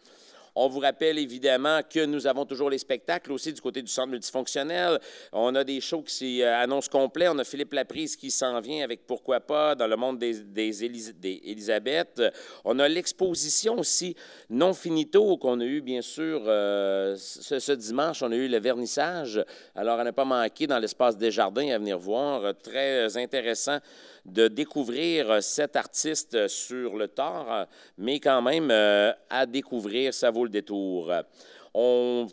On vous rappelle évidemment que nous avons toujours les spectacles aussi du côté du centre multifonctionnel. On a des shows qui s'annoncent complets. On a Philippe Laprise qui s'en vient avec Pourquoi pas dans le monde des Élisabeth. On a l'exposition aussi Non Finito qu'on a eu bien sûr ce dimanche. On a eu le vernissage. Alors à ne pas manquer dans l'espace Desjardins à venir voir. Très intéressant de découvrir cet artiste sur le tard, mais quand même à découvrir, ça vaut le détour. On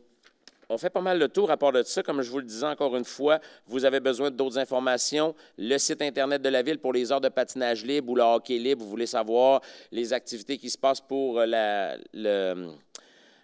fait pas mal le tour à part de ça. Comme je vous le disais encore une fois, vous avez besoin d'autres informations. Le site Internet de la Ville pour les heures de patinage libre ou le hockey libre. Vous voulez savoir les activités qui se passent pour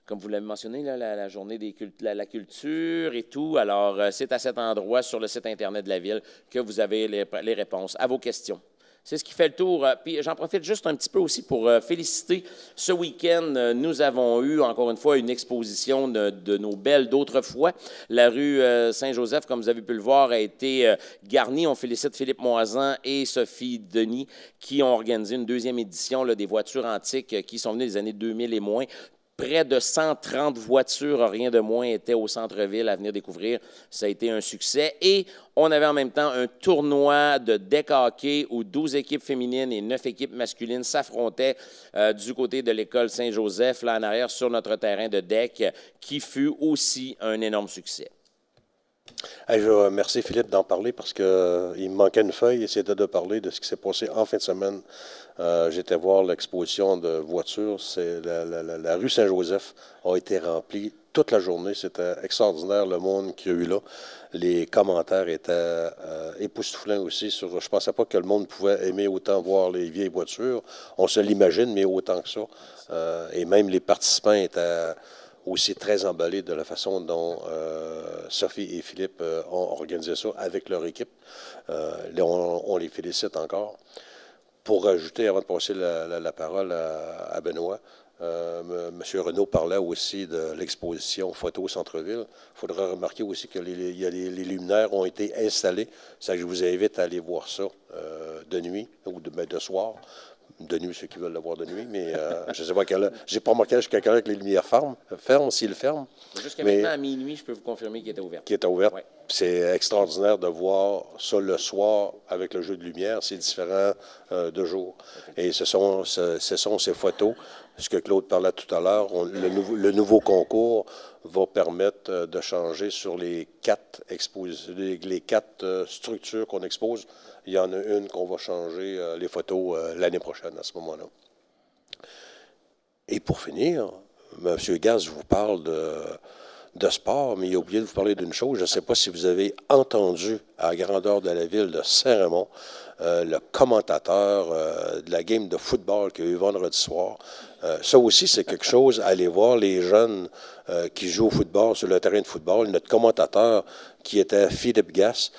comme vous l'avez mentionné, là, la journée la culture et tout. Alors, c'est à cet endroit, sur le site Internet de la Ville, que vous avez les réponses à vos questions. C'est ce qui fait le tour. Puis j'en profite juste un petit peu aussi pour féliciter. Ce week-end, nous avons eu, encore une fois, une exposition de nos belles d'autrefois. La rue Saint-Joseph, comme vous avez pu le voir, a été garnie. On félicite Philippe Moisan et Sophie Denis qui ont organisé une deuxième édition là, des voitures antiques qui sont venues des années 2000 et moins. Près de 130 voitures, rien de moins, étaient au centre-ville à venir découvrir. Ça a été un succès. Et on avait en même temps un tournoi de deck hockey où 12 équipes féminines et 9 équipes masculines s'affrontaient du côté de l'école Saint-Joseph, là en arrière, sur notre terrain de deck, qui fut aussi un énorme succès. Hey, je remercie Philippe d'en parler parce qu'il me manquait une feuille et c'était de parler de ce qui s'est passé en fin de semaine. J'étais voir l'exposition de voitures. La rue Saint-Joseph a été remplie toute la journée. C'était extraordinaire le monde qu'il y a eu là. Les commentaires étaient époustouflants aussi. Je ne pensais pas que le monde pouvait aimer autant voir les vieilles voitures. On se l'imagine, mais autant que ça. Et même les participants étaient aussi très emballés de la façon dont Sophie et Philippe ont organisé ça avec leur équipe. On les félicite encore. Pour ajouter, avant de passer la parole à Benoît, M. Renaud parlait aussi de l'exposition photo au centre-ville. Il faudra remarquer aussi que les luminaires ont été installés. Ça, je vous invite à aller voir ça de nuit ou de soir. De nuit, ceux qui veulent le voir de nuit, mais je ne sais pas quelle heure. Je n'ai pas remarqué jusqu'à quelle heure que les lumières ferment s'ils ferment. Jusqu'à maintenant, à minuit, je peux vous confirmer qu'il était ouvert. Qui était ouvert. Ouais. C'est extraordinaire de voir ça le soir avec le jeu de lumière. C'est différent de jour. Et ce sont ces photos, ce que Claude parlait tout à l'heure, le nouveau concours va permettre de changer sur les 4 structures qu'on expose. Il y en a une qu'on va changer les photos l'année prochaine à ce moment-là. Et pour finir, M. Gass vous parle de sport, mais il a oublié de vous parler d'une chose. Je ne sais pas si vous avez entendu à la grandeur de la ville de Saint-Raymond le commentateur de la game de football qu'il y a eu vendredi soir. Ça aussi, c'est quelque chose. Allez voir les jeunes qui jouent au football sur le terrain de football. Notre commentateur, qui était Philippe Gass,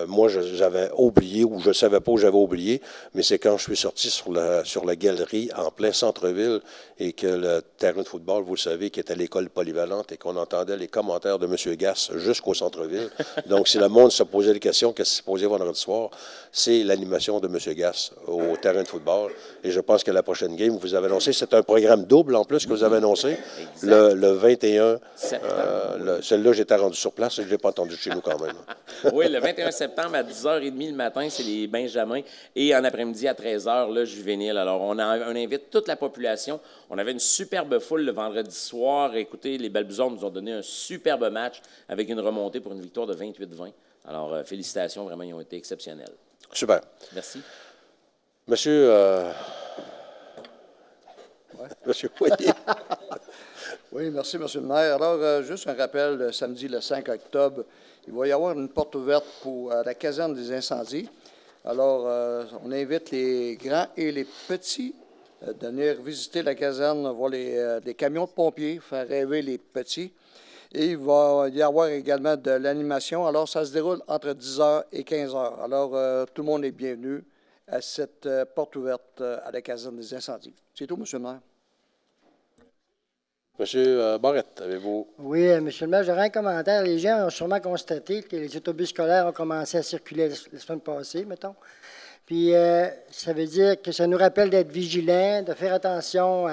moi, j'avais oublié ou je ne savais pas où j'avais oublié, mais c'est quand je suis sorti sur la galerie en plein centre-ville et que le terrain de football, vous le savez, qui était l'école polyvalente et qu'on entendait les commentaires de M. Gass jusqu'au centre-ville. Donc, si le monde se posait des questions, qu'est-ce qui s'est posé vendredi soir, c'est l'animation de M. Gass au terrain de football. Et je pense que la prochaine game, vous avez annoncé, c'est un programme double en plus que vous avez annoncé, le 21. Celle-là, j'étais rendu sur place et je ne l'ai pas entendu chez nous quand même. Oui, le 21 septembre à 10h30 le matin, c'est les Benjamins. Et en après-midi à 13h, le juvénile. Alors, on invite toute la population. On avait une superbe foule le vendredi soir. Écoutez, les Balbuzons nous ont donné un superbe match avec une remontée pour une victoire de 28-20. Alors, félicitations, vraiment, ils ont été exceptionnels. Super. Merci. Monsieur Poirier. Oui, merci, M. le maire. Alors, juste un rappel, samedi le 5 octobre, il va y avoir une porte ouverte pour la caserne des incendies. Alors, on invite les grands et les petits de venir visiter la caserne, voir les camions de pompiers, faire rêver les petits. Et il va y avoir également de l'animation. Alors, ça se déroule entre 10h et 15h. Alors, tout le monde est bienvenu à cette porte ouverte à la caserne des incendies. C'est tout, M. le maire. Monsieur Barrette, avez-vous... Oui, M. le maire, j'aurais un commentaire. Les gens ont sûrement constaté que les autobus scolaires ont commencé à circuler la semaine passée, mettons. Puis, ça veut dire que ça nous rappelle d'être vigilants, de faire attention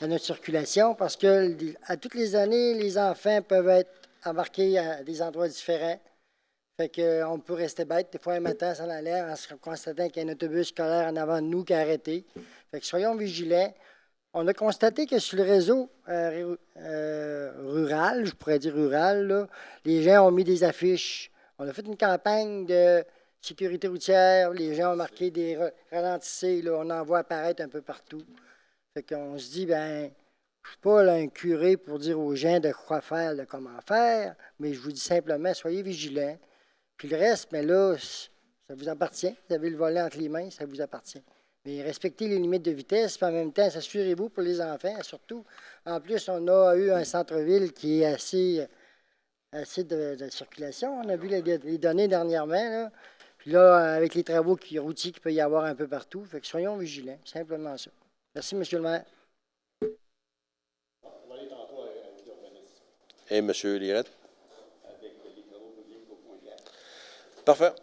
à notre circulation parce que à toutes les années, les enfants peuvent être embarqués à des endroits différents. Fait qu'on peut rester bête. Des fois, un matin, ça allait en se constatant qu'il y a un autobus scolaire en avant de nous qui a arrêté. Fait que soyons vigilants. On a constaté que sur le réseau rural, je pourrais dire rural, là, les gens ont mis des affiches. On a fait une campagne de sécurité routière. Les gens ont marqué des ralentissez. Là, on en voit apparaître un peu partout. Fait qu'on se dit, ben, je ne suis pas là, un curé pour dire aux gens de quoi faire, de comment faire, mais je vous dis simplement, soyez vigilants. Puis le reste, mais là, ça vous appartient. Vous avez le volet entre les mains, ça vous appartient. Mais respectez les limites de vitesse, puis en même temps, assurez-vous pour les enfants, surtout. En plus, on a eu un centre-ville qui est assez de circulation. On a vu les données dernièrement, là. Puis là, avec les travaux routiers qu'il peut y avoir un peu partout, fait que soyons vigilants, simplement ça. Merci, M. le maire. Et M. Lirette? Parfait.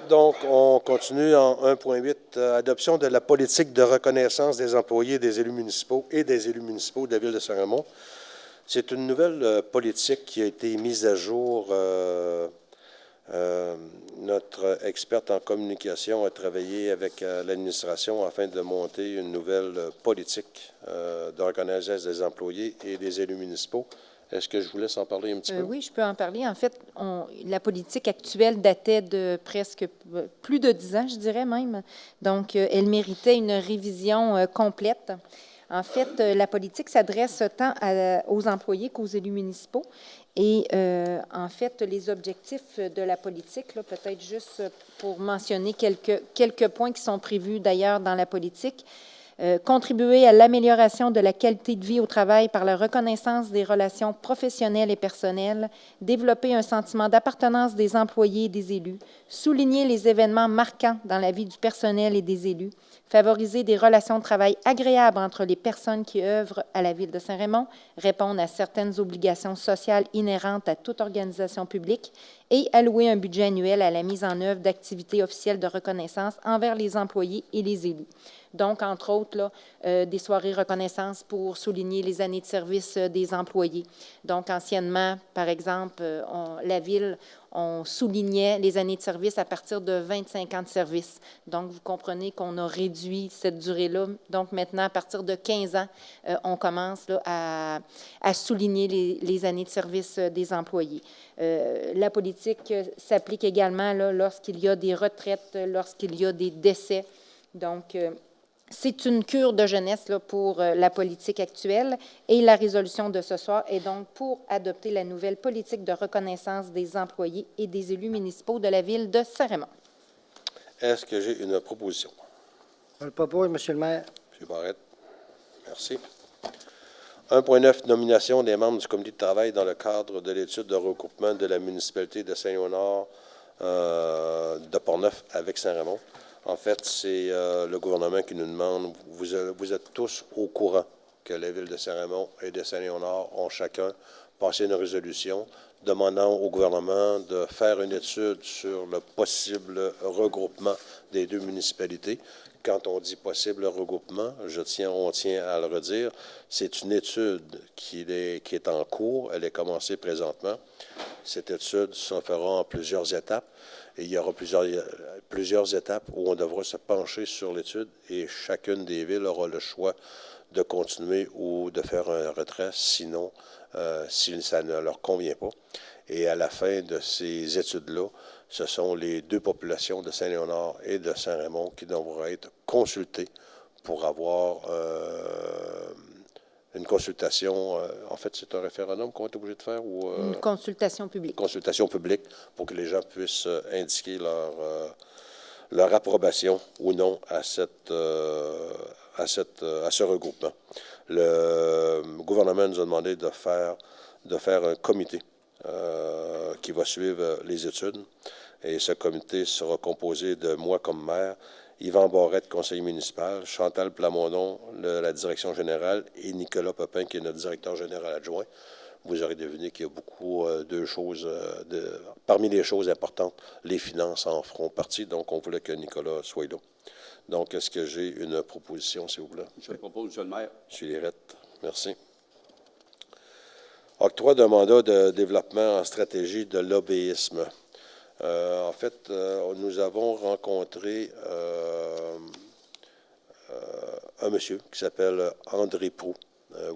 Donc, on continue en 1.8, adoption de la politique de reconnaissance des employés des élus municipaux et des élus municipaux de la Ville de Saint-Raymond. C'est une nouvelle politique qui a été mise à jour. Notre experte en communication a travaillé avec l'administration afin de monter une nouvelle politique de reconnaissance des employés et des élus municipaux. Est-ce que je vous laisse en parler un petit peu? Oui, je peux en parler. En fait, la politique actuelle datait de presque plus de 10 ans, je dirais même. Donc, elle méritait une révision complète. En fait, la politique s'adresse tant aux employés qu'aux élus municipaux. Et en fait, les objectifs de la politique, là, peut-être juste pour mentionner quelques points qui sont prévus d'ailleurs dans la politique, contribuer à l'amélioration de la qualité de vie au travail par la reconnaissance des relations professionnelles et personnelles, développer un sentiment d'appartenance des employés et des élus, souligner les événements marquants dans la vie du personnel et des élus, favoriser des relations de travail agréables entre les personnes qui œuvrent à la Ville de Saint-Raymond, répondre à certaines obligations sociales inhérentes à toute organisation publique et allouer un budget annuel à la mise en œuvre d'activités officielles de reconnaissance envers les employés et les élus. Donc, entre autres, là, des soirées reconnaissance pour souligner les années de service des employés. Donc, anciennement, par exemple, la Ville, on soulignait les années de service à partir de 25 ans de service. Donc, vous comprenez qu'on a réduit cette durée-là. Donc, maintenant, à partir de 15 ans, on commence là, à souligner les années de service des employés. La politique s'applique également là, lorsqu'il y a des retraites, lorsqu'il y a des décès. Donc, c'est une cure de jeunesse là, pour la politique actuelle et la résolution de ce soir est donc pour adopter la nouvelle politique de reconnaissance des employés et des élus municipaux de la Ville de Saint-Raymond. Est-ce que j'ai une proposition? Je le propose, M. le maire. M. Barrette. Merci. 1.9, nomination des membres du comité de travail dans le cadre de l'étude de regroupement de la municipalité de Saint-Léonard de Portneuf avec Saint-Raymond. En fait, c'est le gouvernement qui nous demande, vous êtes tous au courant que la Ville de Saint-Raymond et de Saint-Léonard ont chacun passé une résolution demandant au gouvernement de faire une étude sur le possible regroupement des deux municipalités. Quand on dit possible regroupement, on tient à le redire, c'est une étude qui est en cours, elle est commencée présentement. Cette étude se fera en plusieurs étapes. Et il y aura plusieurs étapes où on devra se pencher sur l'étude et chacune des villes aura le choix de continuer ou de faire un retrait, sinon, si ça ne leur convient pas. Et à la fin de ces études-là, ce sont les deux populations de Saint-Léonard et de Saint-Raymond qui devront être consultées pour avoir une consultation. En fait, c'est un référendum qu'on est obligé de faire? Ou, une consultation publique. Consultation publique pour que les gens puissent indiquer leur approbation ou non à ce regroupement. Le gouvernement nous a demandé de faire un comité qui va suivre les études. Et ce comité sera composé de moi comme maire, Yvan Barrette, conseiller municipal, Chantal Plamondon, la direction générale, et Nicolas Pepin, qui est notre directeur général adjoint. Vous aurez deviné qu'il y a beaucoup de choses, parmi les choses importantes, les finances en feront partie, donc on voulait que Nicolas soit là. Donc, est-ce que j'ai une proposition, s'il vous plaît? Je propose, Monsieur le maire. M. Lirette, merci. Octroi d'un mandat de développement en stratégie de lobbyisme. En fait, nous avons rencontré un monsieur qui s'appelle André Proulx.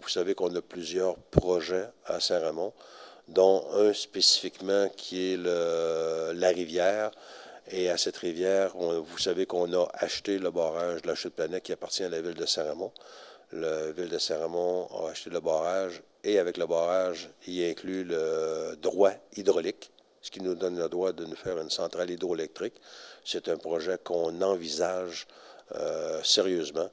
Vous savez qu'on a plusieurs projets à Saint-Raymond, dont un spécifiquement qui est la rivière. Et à cette rivière, vous savez qu'on a acheté le barrage de la Chute-Planète qui appartient à la ville de Saint-Raymond. La ville de Saint-Raymond a acheté le barrage et avec le barrage, il inclut le droit hydraulique, ce qui nous donne le droit de nous faire une centrale hydroélectrique. C'est un projet qu'on envisage sérieusement.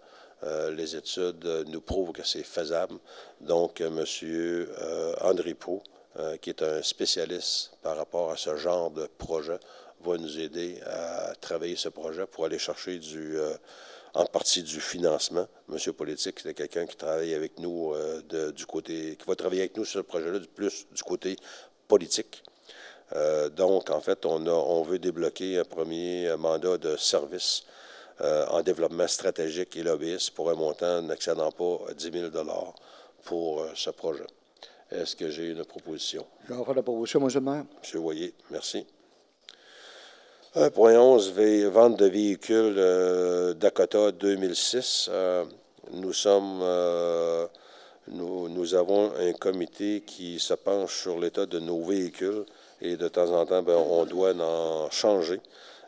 Les études nous prouvent que c'est faisable. Donc, M. André Proulx, qui est un spécialiste par rapport à ce genre de projet, va nous aider à travailler ce projet pour aller chercher en partie du financement. Monsieur Politique, c'est quelqu'un qui travaille avec nous qui va travailler avec nous sur ce projet-là, plus du côté politique. Donc, en fait, on veut débloquer un premier mandat de service en développement stratégique et lobbyiste pour un montant n'excédant pas 10 000 $ pour ce projet. Est-ce que j'ai une proposition? Je vais en faire la proposition, Monsieur le maire. M. Voyer, merci. 1.11, vente de véhicules Dakota 2006. Nous avons un comité qui se penche sur l'état de nos véhicules et de temps en temps, on doit en changer.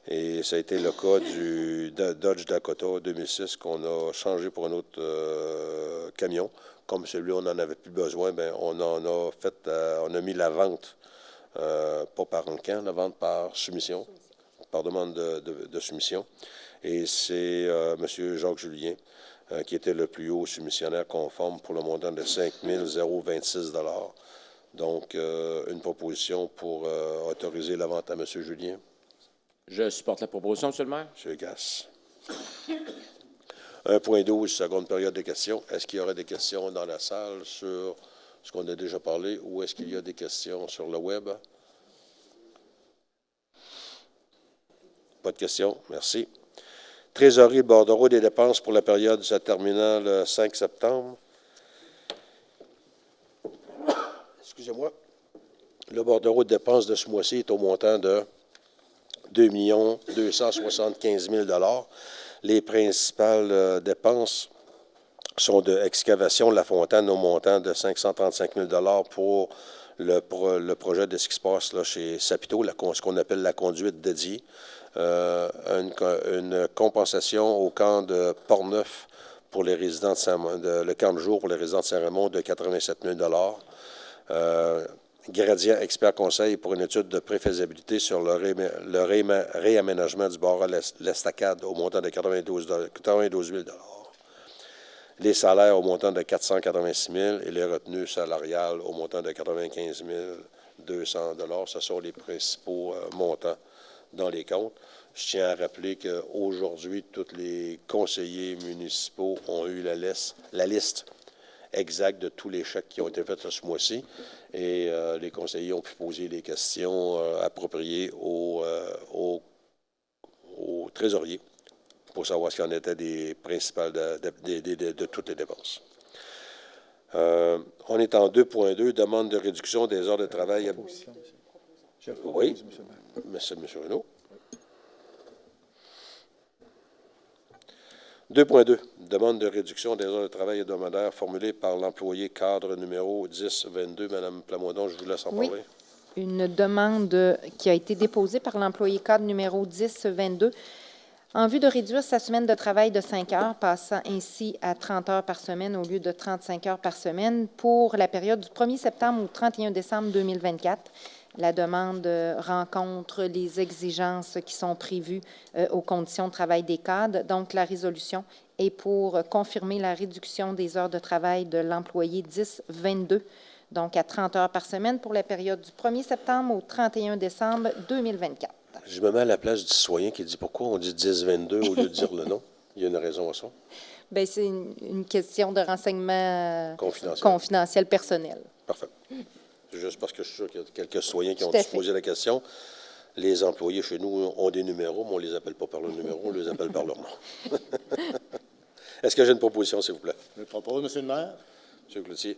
Et ça a été le cas du Dodge Dakota 2006 qu'on a changé pour un autre camion. Comme celui-là, on n'en avait plus besoin, on a mis la vente, pas par encan, la vente par soumission, par demande de soumission. Et c'est M. Jacques Julien qui était le plus haut soumissionnaire conforme pour le montant de 5 026 $. Donc, une proposition pour autoriser la vente à M. Julien. Je supporte la proposition, M. le maire. M. Gass. 1.12, seconde période de questions. Est-ce qu'il y aurait des questions dans la salle sur ce qu'on a déjà parlé ou est-ce qu'il y a des questions sur le web? Pas de questions. Merci. Trésorerie, bordereau des dépenses pour la période se terminant le 5 septembre. Excusez-moi. Le bordereau de dépenses de ce mois-ci est au montant de 2 275 000 $. Les principales dépenses sont de excavation de la fontaine au montant de 535 000 $ pour le projet de ce qui se passe là, chez Sapito, ce qu'on appelle la conduite dédiée. Une compensation au camp de Portneuf pour les résidents le camp de jour pour les résidents de Saint-Raymond de 87 000 $. Gradient expert conseil pour une étude de préfaisabilité sur le réaménagement du bord à l'estacade au montant de 92 000 $. Les salaires au montant de 486 000 et les retenues salariales au montant de 95 200 $. Ce sont les principaux montants dans les comptes. Je tiens à rappeler qu'aujourd'hui, tous les conseillers municipaux ont eu la liste exacte de tous les chèques qui ont été faits ce mois-ci et les conseillers ont pu poser les questions appropriées au trésorier pour savoir ce qu'il en était des principales de toutes les dépenses. On est en 2.2, demande de réduction des heures de travail. Oui, M. Renaud. 2.2, demande de réduction des heures de travail hebdomadaires formulée par l'employé cadre numéro 1022. Mme Plamondon, je vous laisse en parler. Une demande qui a été déposée par l'employé cadre numéro 1022 en vue de réduire sa semaine de travail de 5 heures, passant ainsi à 30 heures par semaine au lieu de 35 heures par semaine pour la période du 1er septembre au 31 décembre 2024. La demande rencontre les exigences qui sont prévues aux conditions de travail des cadres. Donc, la résolution est pour confirmer la réduction des heures de travail de l'employé 1022, donc à 30 heures par semaine pour la période du 1er septembre au 31 décembre 2024. Je me mets à la place du citoyen qui dit pourquoi on dit 1022 au lieu de dire le nom. Il y a une raison à ça. Bien, c'est une question de renseignement confidentiel personnel. Parfait. C'est juste parce que je suis sûr qu'il y a quelques citoyens qui ont dû se poser la question. Les employés chez nous ont des numéros, mais on ne les appelle pas par leur numéro, on les appelle par leur nom. Est-ce que j'ai une proposition, s'il vous plaît? Je propose, M. le maire. M. Cloutier.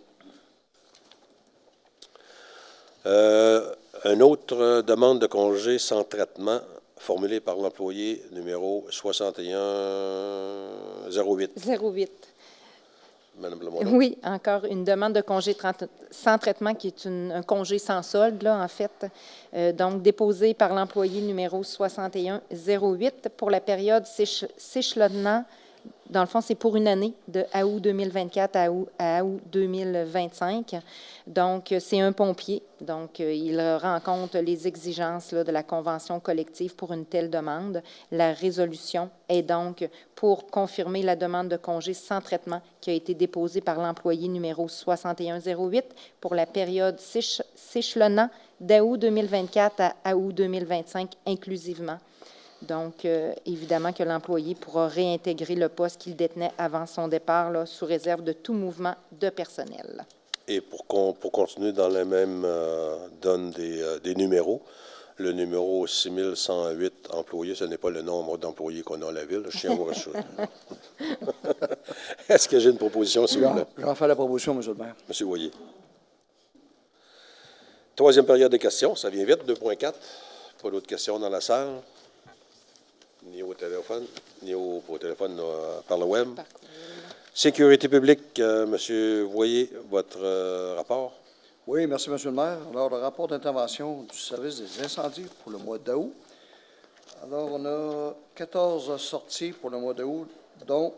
Une autre demande de congé sans traitement formulée par l'employé numéro 6108. 08. Madame Lemoyne. Oui, encore une demande de congé sans traitement qui est un congé sans solde, là, en fait. Donc, déposée par l'employé numéro 6108 pour la période s'échelonnant. Dans le fond, c'est pour une année, de août 2024 à août 2025. Donc, c'est un pompier. Donc, il rencontre les exigences là, de la convention collective pour une telle demande. La résolution est donc pour confirmer la demande de congé sans traitement qui a été déposée par l'employé numéro 6108 pour la période s'échelonnant d'août 2024 à août 2025 inclusivement. Donc, évidemment que l'employé pourra réintégrer le poste qu'il détenait avant son départ, là, sous réserve de tout mouvement de personnel. Et pour continuer dans la même donne des numéros, le numéro 6108 employés, ce n'est pas le nombre d'employés qu'on a à la ville, je tiens à vous rassurer. Est-ce que j'ai une proposition, s'il vous plaît? J'en fais la proposition, M. le maire. M. Voyer. Troisième période des questions, ça vient vite, 2.4. Pas d'autres questions dans la salle? Ni au téléphone, par le web. Sécurité publique, M. Voyer, votre rapport? Oui, merci, M. le maire. Alors, le rapport d'intervention du service des incendies pour le mois d'août. Alors, on a 14 sorties pour le mois d'août, dont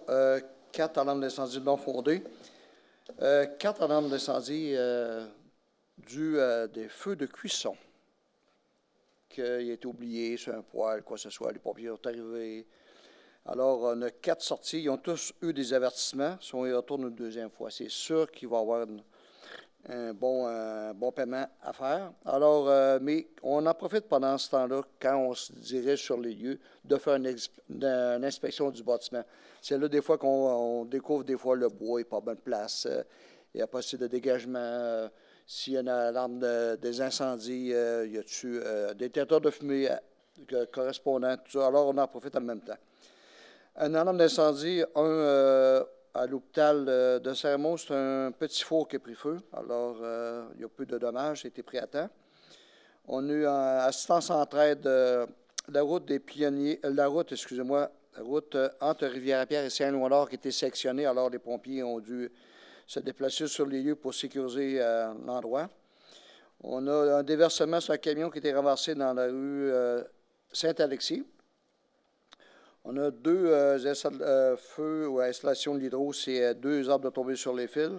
4 alarmes d'incendie non fondées, 4 alarmes d'incendie dues à des feux de cuisson. Qu'il a été oublié sur un poêle, quoi que ce soit. Les pompiers sont arrivés. Alors, on a 4 sorties. Ils ont tous eu des avertissements. Si on y retourne une deuxième fois, c'est sûr qu'il va y avoir un bon paiement à faire. Alors, mais on en profite pendant ce temps-là, quand on se dirige sur les lieux, de faire une inspection du bâtiment. C'est là, des fois, qu'on découvre des fois le bois n'est pas bonne place. Il n'y a pas assez de dégagement. S'il y a une alarme des incendies, y a-t-il des détecteurs de fumée correspondants, tout ça. Alors, on en profite en même temps. Une alarme d'incendie, à l'hôpital de Saint-Raymond, c'est un petit four qui a pris feu. Alors, il y a peu de dommages, ça a été pris à temps. On a eu assistance entraide, la route entre Rivière-à-Pierre et Saint-Louis-Nord qui était sectionnée. Alors, les pompiers ont dû se déplacer sur les lieux pour sécuriser l'endroit. On a un déversement sur un camion qui était renversé dans la rue Saint-Alexis. On a 2 feux ou installations de l'hydro, c'est 2 arbres de tomber sur les fils.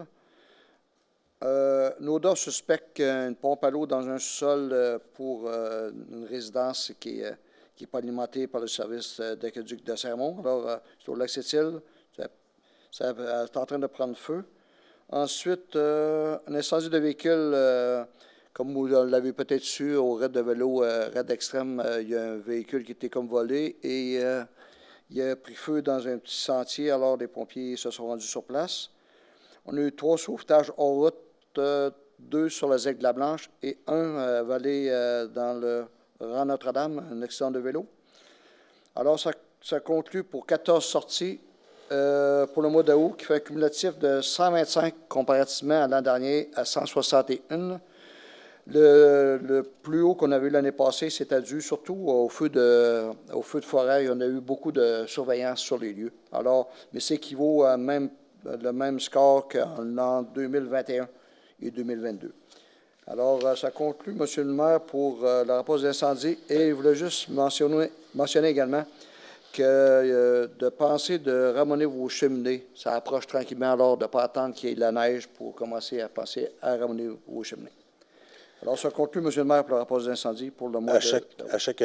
NODA suspecte une pompe à l'eau dans un sous-sol pour une résidence qui n'est pas alimentée par le service d'aqueduc de Saint-Raymond. Alors, c'est au lac Sept-Îles, ça est en train de prendre feu. Ensuite, un incendie de véhicule, comme vous l'avez peut-être su, au raid de vélo, raid extrême, il y a un véhicule qui était comme volé et il a pris feu dans un petit sentier, alors les pompiers se sont rendus sur place. On a eu 3 sauvetages hors route, 2 sur la ZEC de la Blanche et 1 volé dans le rang Notre-Dame, un accident de vélo. Alors, ça conclut pour 14 sorties. Pour le mois d'août, qui fait un cumulatif de 125 comparativement à l'an dernier à 161. Le plus haut qu'on a vu l'année passée, c'était dû surtout au feu de forêt. On a eu beaucoup de surveillance sur les lieux. Alors, mais c'est équivaut à le même score qu'en 2021 et 2022. Alors, ça conclut, M. le maire, pour le rapport d'incendie. Et je voulais juste mentionner également que de penser de ramener vos cheminées, ça approche tranquillement, alors de ne pas attendre qu'il y ait de la neige pour commencer à penser à ramener vos cheminées. Alors, ça conclut, M. le maire, pour le rapport d'incendie pour le mois à chaque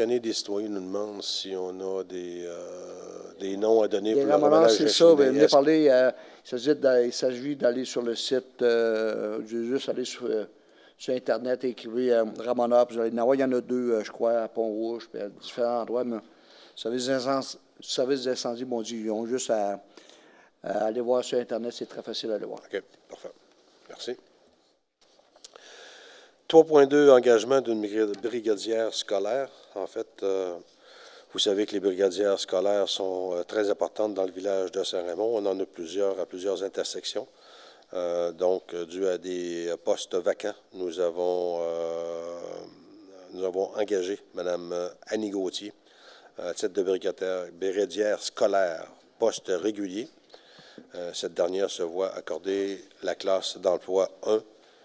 année, des citoyens nous demandent si on a des noms à donner pour le ramenage c'est ça. Venez parler. Il s'agit d'aller sur le site, juste aller sur Internet et écrire Ramoneur. Il y en a 2, je crois, à Pont-Rouge, puis à différents endroits. Mais le service d'incendie m'ont dit ils ont juste à aller voir sur Internet. C'est très facile à aller voir. OK, parfait. Merci. 3.2, engagement d'une brigadière scolaire. En fait, vous savez que les brigadières scolaires sont très importantes dans le village de Saint-Raymond. On en a plusieurs à plusieurs intersections. Donc, dû à des postes vacants, nous avons engagé Mme Annie Gauthier à titre de brigadière scolaire, poste régulier. Cette dernière se voit accorder la classe d'emploi 1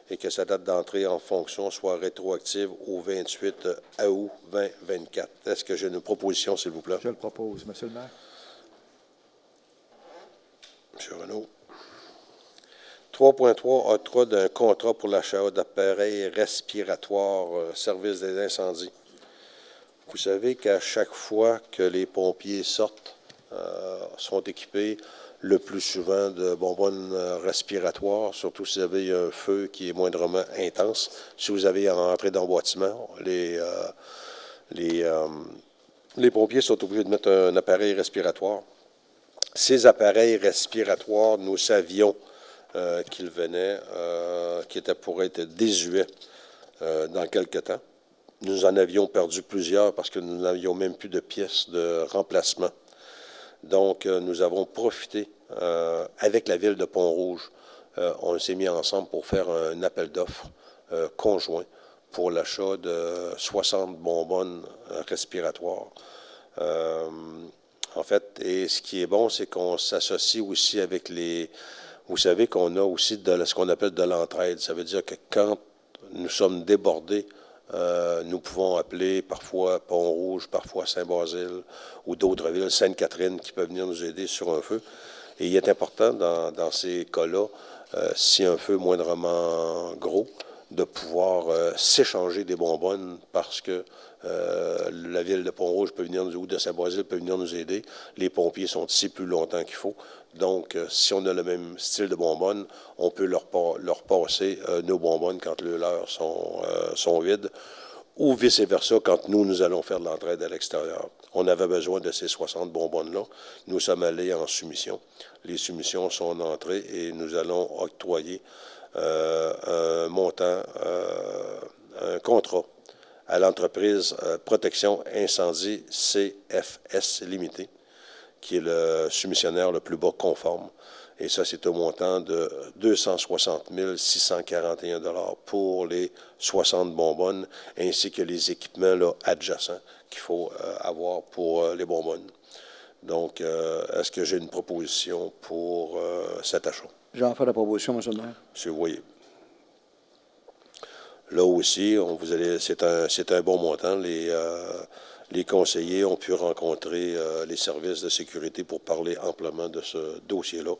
et que sa date d'entrée en fonction soit rétroactive au 28 août 2024. Est-ce que j'ai une proposition, s'il vous plaît? Je le propose, Monsieur le maire. M. Renaud. 3.3, octroi d'un contrat pour l'achat d'appareils respiratoires, service des incendies. Vous savez qu'à chaque fois que les pompiers sortent, sont équipés le plus souvent de bonbonnes respiratoires, surtout si vous avez un feu qui est moindrement intense. Si vous avez à rentrer dans le bâtiment, les pompiers sont obligés de mettre un appareil respiratoire. Ces appareils respiratoires, nous savions qu'ils venaient, qui étaient pour être désuets dans quelques temps. Nous en avions perdu plusieurs parce que nous n'avions même plus de pièces de remplacement. Donc, nous avons profité avec la ville de Pont-Rouge. On s'est mis ensemble pour faire un appel d'offres conjoint pour l'achat de 60 bonbonnes respiratoires. En fait, et ce qui est bon, c'est qu'on s'associe aussi avec les... Vous savez qu'on a aussi ce qu'on appelle de l'entraide. Ça veut dire que quand nous sommes débordés, nous pouvons appeler parfois Pont-Rouge, parfois Saint-Basile ou d'autres villes, Sainte-Catherine, qui peuvent venir nous aider sur un feu. Et il est important dans ces cas-là, si un feu moindrement gros, de pouvoir s'échanger des bonbonnes parce que la ville de Pont-Rouge peut venir ou de Saint-Basile peut venir nous aider. Les pompiers sont ici plus longtemps qu'il faut. Donc, si on a le même style de bonbonnes, on peut leur passer nos bonbonnes quand leurs sont vides ou vice-versa quand nous allons faire de l'entraide à l'extérieur. On avait besoin de ces 60 bonbonnes-là. Nous sommes allés en soumission. Les soumissions sont en entrée et nous allons octroyer un montant, un contrat à l'entreprise Protection Incendie CFS Limité, qui est le soumissionnaire le plus bas conforme. Et ça, c'est un montant de 260 641 $ pour les 60 bonbonnes, ainsi que les équipements là, adjacents qu'il faut avoir pour les bonbonnes. Donc, est-ce que j'ai une proposition pour cet achat? J'en fais la proposition, M. le maire. Monsieur Voyer. Là aussi, c'est un bon montant. Les conseillers ont pu rencontrer les services de sécurité pour parler amplement de ce dossier-là,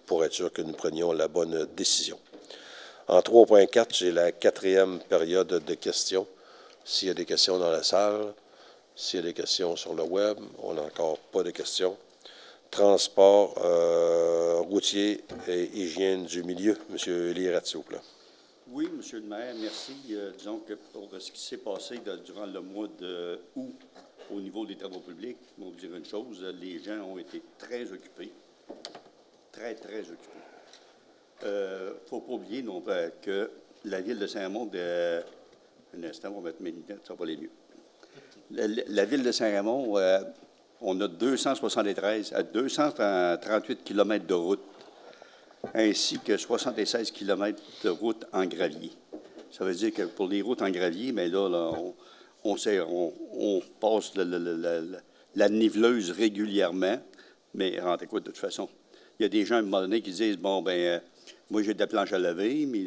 pour être sûr que nous prenions la bonne décision. En 3.4, j'ai la 4e période de questions. S'il y a des questions dans la salle, s'il y a des questions sur le web, on n'a encore pas de questions. Transport routier et hygiène du milieu. M. Lirat, s'il vous plaît. Oui, M. le maire, merci. Disons que pour ce qui s'est passé durant le mois d'août au niveau des travaux publics, je vais vous dire une chose, les gens ont été très occupés, très occupés. Il ne faut pas oublier non plus que la ville de Saint-Raymond, un instant, on va mettre mes lunettes, ça va aller mieux. La ville de Saint-Raymond, on a 238 km de route, ainsi que 76 km de route en gravier. Ça veut dire que pour les routes en gravier, bien là on passe la niveleuse régulièrement, mais rendez quoi de toute façon. Il y a des gens à un moment donné qui disent, bon, ben moi j'ai de la planche à laver, mais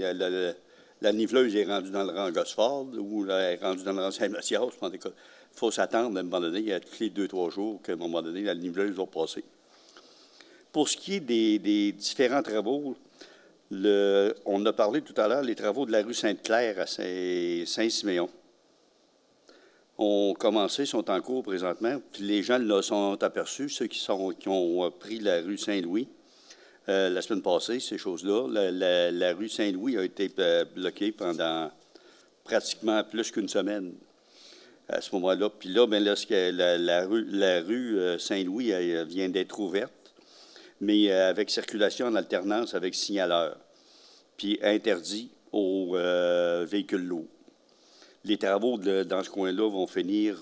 la niveleuse est rendue dans le rang Gosford ou elle est rendue dans le rang Saint-Mathias. Il faut s'attendre à un moment donné, il y a tous les 2-3 jours qu'à un moment donné, la niveleuse va passer. Pour ce qui est des différents travaux, on a parlé tout à l'heure des travaux de la rue Sainte-Claire à Saint-Siméon. Ont commencé, sont en cours présentement, puis les gens là sont aperçus, ceux qui ont pris la rue Saint-Louis la semaine passée, ces choses-là. La rue Saint-Louis a été bloquée pendant pratiquement plus qu'une semaine à ce moment-là. Puis là, bien, la rue Saint-Louis vient d'être ouverte, mais avec circulation en alternance avec signaleur, puis interdit aux véhicules lourds. Les travaux dans ce coin-là vont finir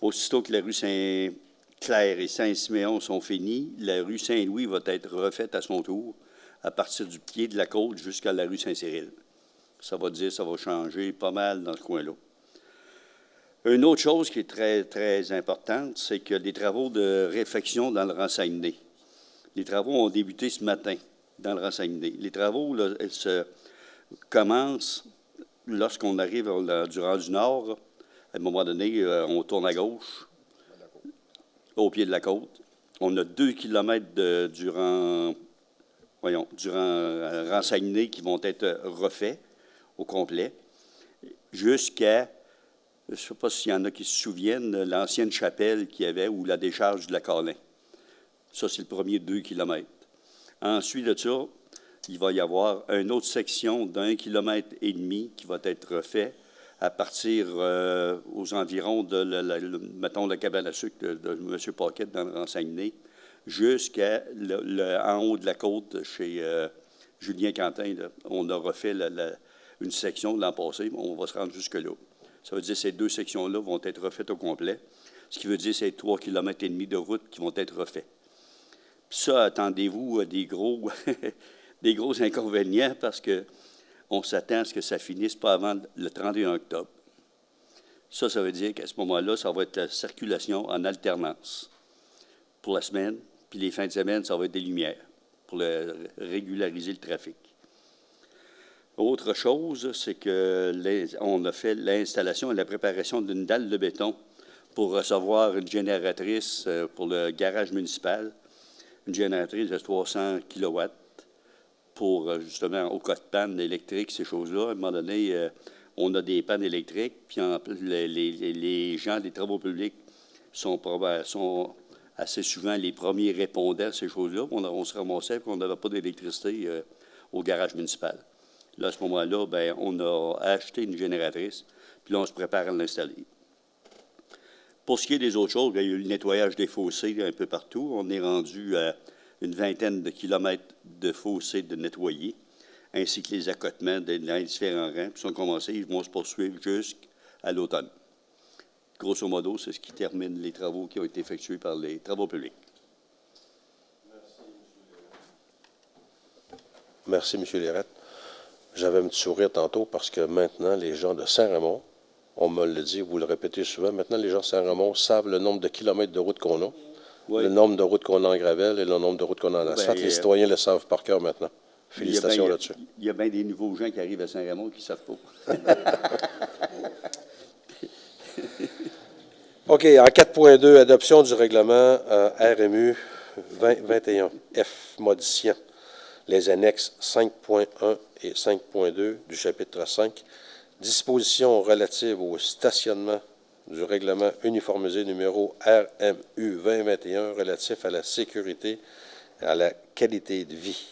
aussitôt que la rue Saint-Clair et Saint-Siméon sont finis. La rue Saint-Louis va être refaite à son tour, à partir du pied de la côte jusqu'à la rue Saint-Cyril. Ça va dire, ça va changer pas mal dans ce coin-là. Une autre chose qui est très, très importante, c'est que les travaux de réfection dans le rang Saguenay. Les travaux ont débuté ce matin dans le rang Saguenay. Les travaux, là, elles se commencent lorsqu'on arrive du rang du Nord. À un moment donné, on tourne à gauche, au pied de la côte. On a 2 kilomètres du rang Saguenay qui vont être refaits au complet, jusqu'à, je ne sais pas s'il y en a qui se souviennent, l'ancienne chapelle qu'il y avait ou la décharge de la Carlin. Ça, c'est le premier 2 kilomètres. Ensuite de ça, il va y avoir une autre section d'1,5 kilomètre qui va être refait à partir aux environs de, mettons, la cabane à sucre de M. Paquette dans le Rang-Saguenay, jusqu'à en haut de la côte chez Julien Quentin. Là. On a refait une section de l'an passé, on va se rendre jusque-là. Ça veut dire que ces 2 sections-là vont être refaites au complet, ce qui veut dire que c'est 3,5 kilomètres de route qui vont être refaits. Puis ça, attendez-vous à des gros inconvénients parce qu'on s'attend à ce que ça finisse pas avant le 31 octobre. Ça veut dire qu'à ce moment-là, ça va être la circulation en alternance pour la semaine, puis les fins de semaine, ça va être des lumières pour régulariser le trafic. Autre chose, c'est qu'on a fait l'installation et la préparation d'une dalle de béton pour recevoir une génératrice pour le garage municipal, une génératrice de 300 kW pour, justement, au cas de panne électrique, ces choses-là. À un moment donné, on a des pannes électriques, puis les gens des travaux publics sont assez souvent les premiers répondants à ces choses-là. On se ramassait qu'on n'avait pas d'électricité au garage municipal. Là, à ce moment-là, bien, on a acheté une génératrice, puis là, on se prépare à l'installer. Pour ce qui est des autres choses, bien, il y a eu le nettoyage des fossés un peu partout. On est rendu à une vingtaine de kilomètres de fossés de nettoyer, ainsi que les accotements dans les différents rangs. Puis, ils sont commencés, ils vont se poursuivre jusqu'à l'automne. Grosso modo, c'est ce qui termine les travaux qui ont été effectués par les travaux publics. Merci, M. Lérette. J'avais un petit sourire tantôt parce que maintenant, les gens de Saint-Raymond, on me le dit, vous le répétez souvent, maintenant, les gens de Saint-Raymond savent le nombre de kilomètres de route qu'on a, le nombre de routes qu'on a en gravel et le nombre de routes qu'on a en asphalte. Les citoyens le savent par cœur maintenant. Félicitations là-dessus. Il y a bien des nouveaux gens qui arrivent à Saint-Raymond qui ne savent pas. OK. En 4.2, adoption du règlement RMU 2021F modifiant les annexes 5.1 et 5.2 du chapitre 5, dispositions relatives au stationnement du règlement uniformisé numéro RMU 2021 relatif à la sécurité et à la qualité de vie.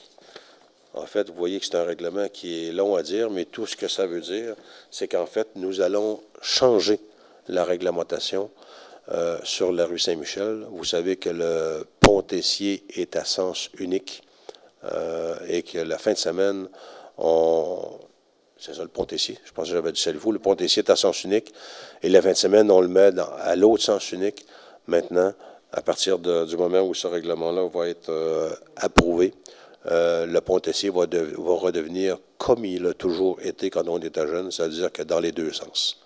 En fait, vous voyez que c'est un règlement qui est long à dire, mais tout ce que ça veut dire, c'est qu'en fait, nous allons changer la réglementation sur la rue Saint-Michel. Vous savez que le pont Tessier est à sens unique et que la fin de semaine, c'est ça le pont Tessier, je pense que j'avais dit ça le fou, le pont Tessier est à sens unique et la fin de semaine, on le met à l'autre sens unique. Maintenant, à partir du moment où ce règlement-là va être approuvé, le pont Tessier va redevenir comme il a toujours été quand on était jeune, c'est-à-dire que dans les deux sens.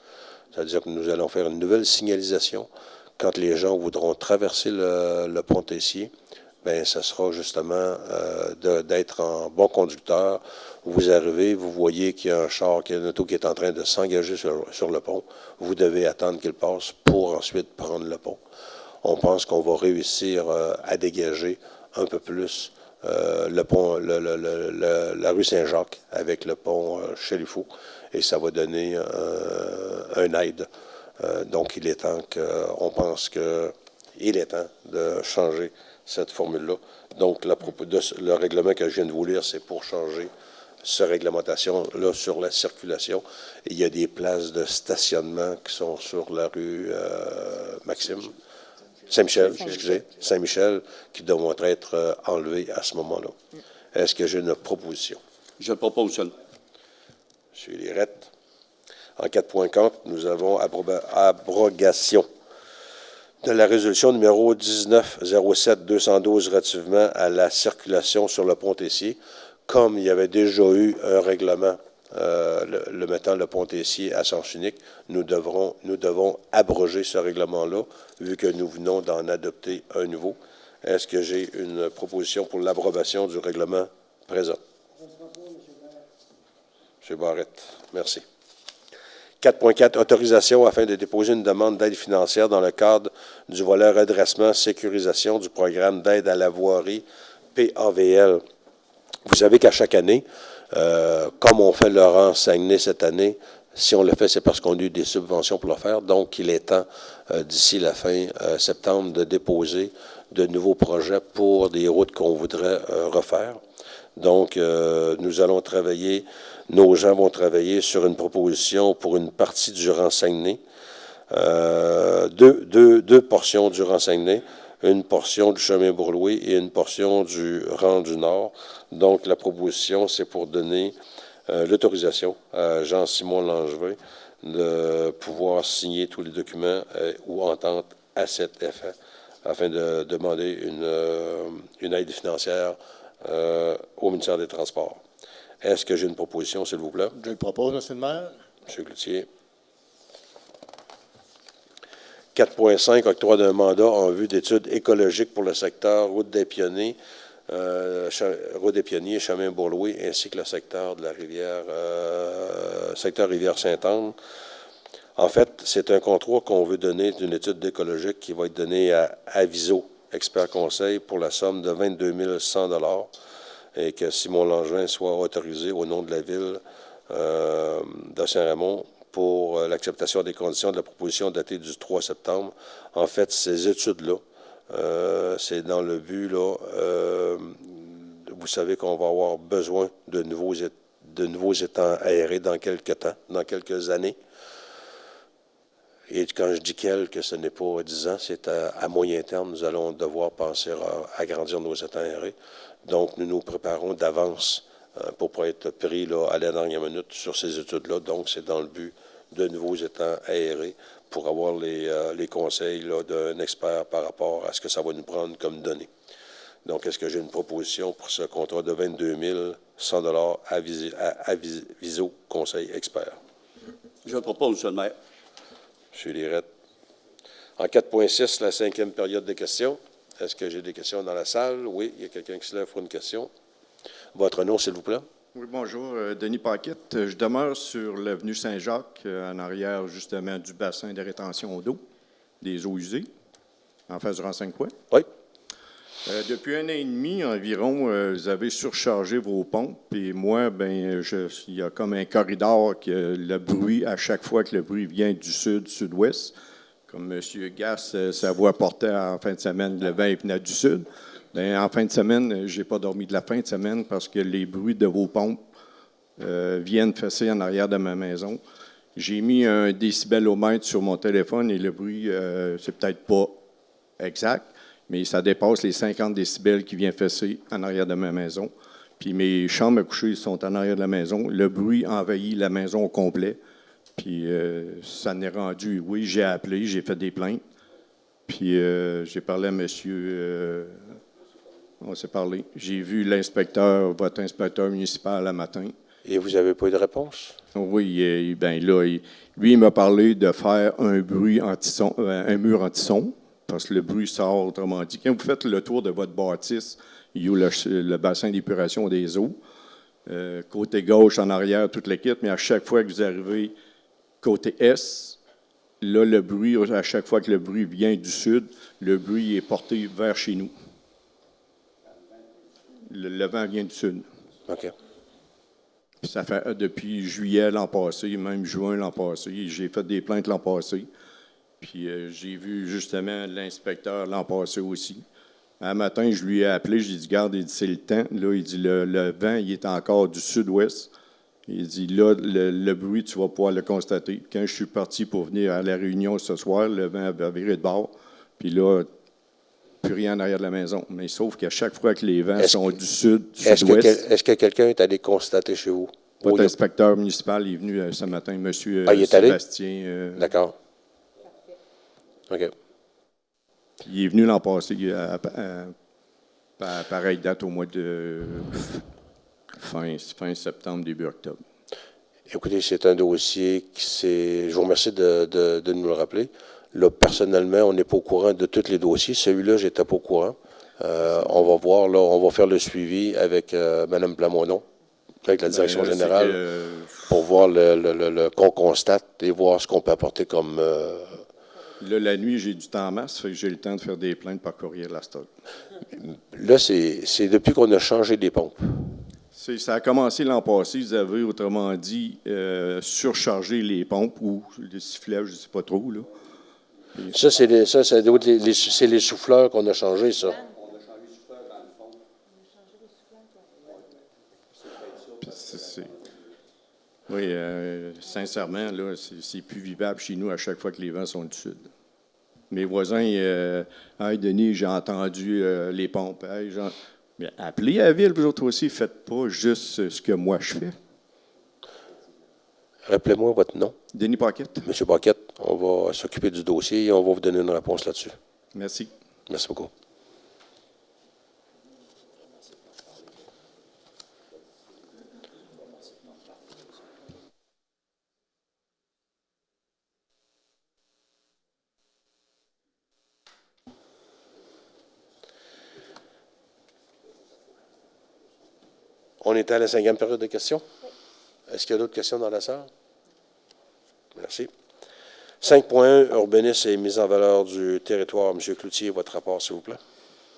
C'est-à-dire que nous allons faire une nouvelle signalisation quand les gens voudront traverser le pont Tessier. Bien, ça sera justement d'être en bon conducteur. Vous arrivez, vous voyez qu'il y a un char, qu'il y a une auto qui est en train de s'engager sur le pont. Vous devez attendre qu'il passe pour ensuite prendre le pont. On pense qu'on va réussir à dégager un peu plus le pont, la rue Saint-Jacques avec le pont Chalifou, et ça va donner un aide. Donc, il est temps on pense qu'il est temps de changer cette formule-là. Donc, le règlement que je viens de vous lire, c'est pour changer cette réglementation-là sur la circulation. Et il y a des places de stationnement qui sont sur la rue Saint-Michel, qui devront être enlevées à ce moment-là. Est-ce que j'ai une proposition? Je propose ça. M. Lérette. En 4.4, nous avons abrogation de la résolution numéro 1907-212 relativement à la circulation sur le pont Tessier. Comme il y avait déjà eu un règlement le mettant le pont Tessier à sens unique, nous devons abroger ce règlement-là, vu que nous venons d'en adopter un nouveau. Est-ce que j'ai une proposition pour l'abrogation du règlement présent? M. Barrette, merci. 4.4, autorisation afin de déposer une demande d'aide financière dans le cadre du volet redressement sécurisation du programme d'aide à la voirie PAVL. Vous savez qu'à chaque année, comme on fait le renseigner cette année, si on le fait, c'est parce qu'on a eu des subventions pour le faire. Donc, il est temps, d'ici la fin septembre, de déposer de nouveaux projets pour des routes qu'on voudrait refaire. Donc, nous allons travailler, nos gens vont travailler sur une proposition pour une partie du renseigné, deux portions du renseigné, une portion du chemin Bourloué et une portion du rang du Nord. Donc, la proposition, c'est pour donner l'autorisation à Jean-Simon Langevin de pouvoir signer tous les documents ou ententes à cet effet afin de demander une aide financière au ministère des Transports. Est-ce que j'ai une proposition, s'il vous plaît? Je le propose, M. le maire. M. Cloutier. 4.5, octroi d'un mandat en vue d'études écologiques pour le secteur route des Pionniers, chemin Bourloué, ainsi que le secteur de la rivière, secteur Rivière-Sainte-Anne. En fait, c'est un contrôle qu'on veut donner d'une étude écologique qui va être donnée à Aviso, expert conseil, pour la somme de 22 100 $ et que Simon Langevin soit autorisé au nom de la ville de Saint-Raymond pour l'acceptation des conditions de la proposition datée du 3 septembre. En fait, ces études-là, c'est dans le but, là, vous savez qu'on va avoir besoin de nouveaux étangs aérés dans quelques temps, dans quelques années. Et quand je dis quelques, ce n'est pas 10 ans, c'est à moyen terme, nous allons devoir penser à agrandir nos étangs aérés. Donc, nous nous préparons d'avance pour pas être pris là, à la dernière minute sur ces études-là. Donc, c'est dans le but de nouveaux étangs aérés pour avoir les conseils là, d'un expert par rapport à ce que ça va nous prendre comme données. Donc, est-ce que j'ai une proposition pour ce contrat de 22 100 $ à Viso Conseil Expert? Je le propose, M. le maire. M. Lirette. En 4.6, la 5e période de questions. Est-ce que j'ai des questions dans la salle? Oui, il y a quelqu'un qui se lève pour une question. Votre nom, s'il vous plaît? Oui, bonjour. Denis Paquette. Je demeure sur l'avenue Saint-Jacques, en arrière, justement, du bassin de rétention d'eau, des eaux usées, en face du Rang-5-Coin. Oui. Depuis 1 an et demi environ, vous avez surchargé vos pompes. Et moi, il y a comme un corridor que le bruit, à chaque fois que le bruit vient du sud-sud-ouest, comme M. Gass, sa voix portait en fin de semaine, le vent venait du sud. En fin de semaine, je n'ai pas dormi de la fin de semaine parce que les bruits de vos pompes viennent fesser en arrière de ma maison. J'ai mis un décibelomètre sur mon téléphone et le bruit, c'est peut-être pas exact, mais ça dépasse les 50 décibels qui viennent fesser en arrière de ma maison. Puis mes chambres à coucher sont en arrière de la maison. Le bruit envahit la maison au complet. Puis ça en est rendu, oui, j'ai appelé, j'ai fait des plaintes. Puis j'ai parlé à monsieur, on s'est parlé. J'ai vu l'inspecteur, votre inspecteur municipal le matin. Et vous n'avez pas eu de réponse? Oui, lui, il m'a parlé de faire un bruit anti-son, un mur anti-son, parce que le bruit sort, autrement dit. Quand vous faites le tour de votre bâtisse, il y a le bassin d'épuration des eaux. Côté gauche, en arrière, toute l'équipe, mais à chaque fois que vous arrivez côté est, là, le bruit, à chaque fois que le bruit vient du sud, le bruit est porté vers chez nous. Le vent vient du sud. OK. Ça fait depuis juillet l'an passé, même juin l'an passé. J'ai fait des plaintes l'an passé. Puis j'ai vu justement l'inspecteur l'an passé aussi. Un matin, je lui ai appelé, j'ai dit, garde, il dit, c'est le temps. Là, il dit, le vent, il est encore du sud-ouest. Il dit, là, le bruit, tu vas pouvoir le constater. Quand je suis parti pour venir à la réunion ce soir, le vent avait viré de bord. Puis là, plus rien en arrière de la maison. Mais sauf qu'à chaque fois que les vents sont du sud, du sud-ouest... Est-ce que quelqu'un est allé constater chez vous? Votre inspecteur municipal est venu ce matin, M. Il est Sébastien. D'accord. OK. Il est venu l'an passé, pareille date au mois de fin septembre, début octobre. Écoutez, c'est un dossier je vous remercie de nous le rappeler. Là, personnellement, on n'est pas au courant de tous les dossiers. Celui-là, j'étais pas au courant. On va voir, là, on va faire le suivi avec Mme Plamondon, avec la direction générale, pour voir qu'on constate et voir ce qu'on peut apporter comme... Là, la nuit, j'ai du temps en masse, fait que j'ai le temps de faire des plaintes par courrier de la stock. Là, c'est depuis qu'on a changé des pompes. Ça a commencé l'an passé. Ils avaient, autrement dit, surchargé les pompes ou les sifflets, je ne sais pas trop. Là. Ça, c'est les souffleurs qu'on a changés, ça. Oui, sincèrement, là, c'est plus vivable chez nous à chaque fois que les vents sont du sud. Mes voisins, hey, Denis, j'ai entendu les pompes. Hey, bien, appelez à la ville, vous autres aussi, faites pas juste ce que moi je fais. Rappelez-moi votre nom. Denis Paquette. Monsieur Paquette, on va s'occuper du dossier et on va vous donner une réponse là-dessus. Merci. Merci beaucoup. On est à la 5e période de questions. Est-ce qu'il y a d'autres questions dans la salle? Merci. 5.1, urbanisme et mise en valeur du territoire. M. Cloutier, votre rapport, s'il vous plaît.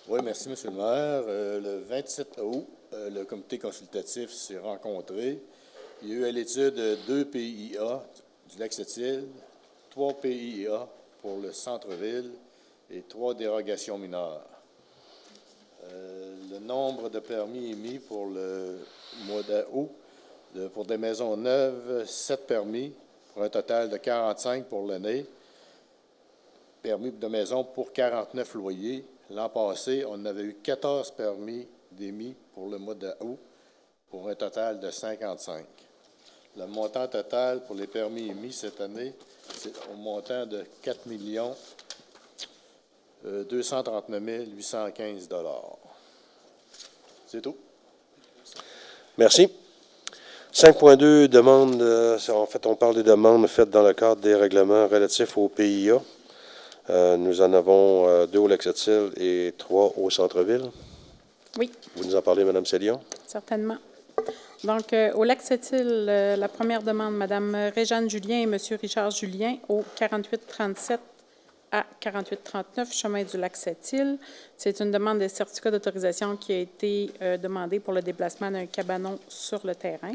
Oui, merci, M. le maire. Le 27 août, le comité consultatif s'est rencontré. Il y a eu à l'étude 2 PIA du Lac-Sept-Îles, 3 PIA pour le centre-ville et 3 dérogations mineures. Le nombre de permis émis pour le mois d'août, pour des maisons neuves, 7 permis, pour un total de 45 pour l'année. Permis de maison pour 49 loyers. L'an passé, on avait eu 14 permis d'émis pour le mois d'août, pour un total de 55. Le montant total pour les permis émis cette année, c'est au montant de 4 239 815 $. C'est tout. Merci. 5.2, demande. En fait, on parle des demandes faites dans le cadre des règlements relatifs au PIA. Nous en avons 2 au Lac-Sept-Îles et 3 au centre-ville. Oui. Vous nous en parlez, Mme Sélion? Certainement. Donc, au Lac-Sept-Îles, la première demande, Mme Réjeanne Julien et M. Richard Julien, au 4837 à 4839, chemin du Lac-Sept-Îles. C'est une demande de certificat d'autorisation qui a été demandée pour le déplacement d'un cabanon sur le terrain.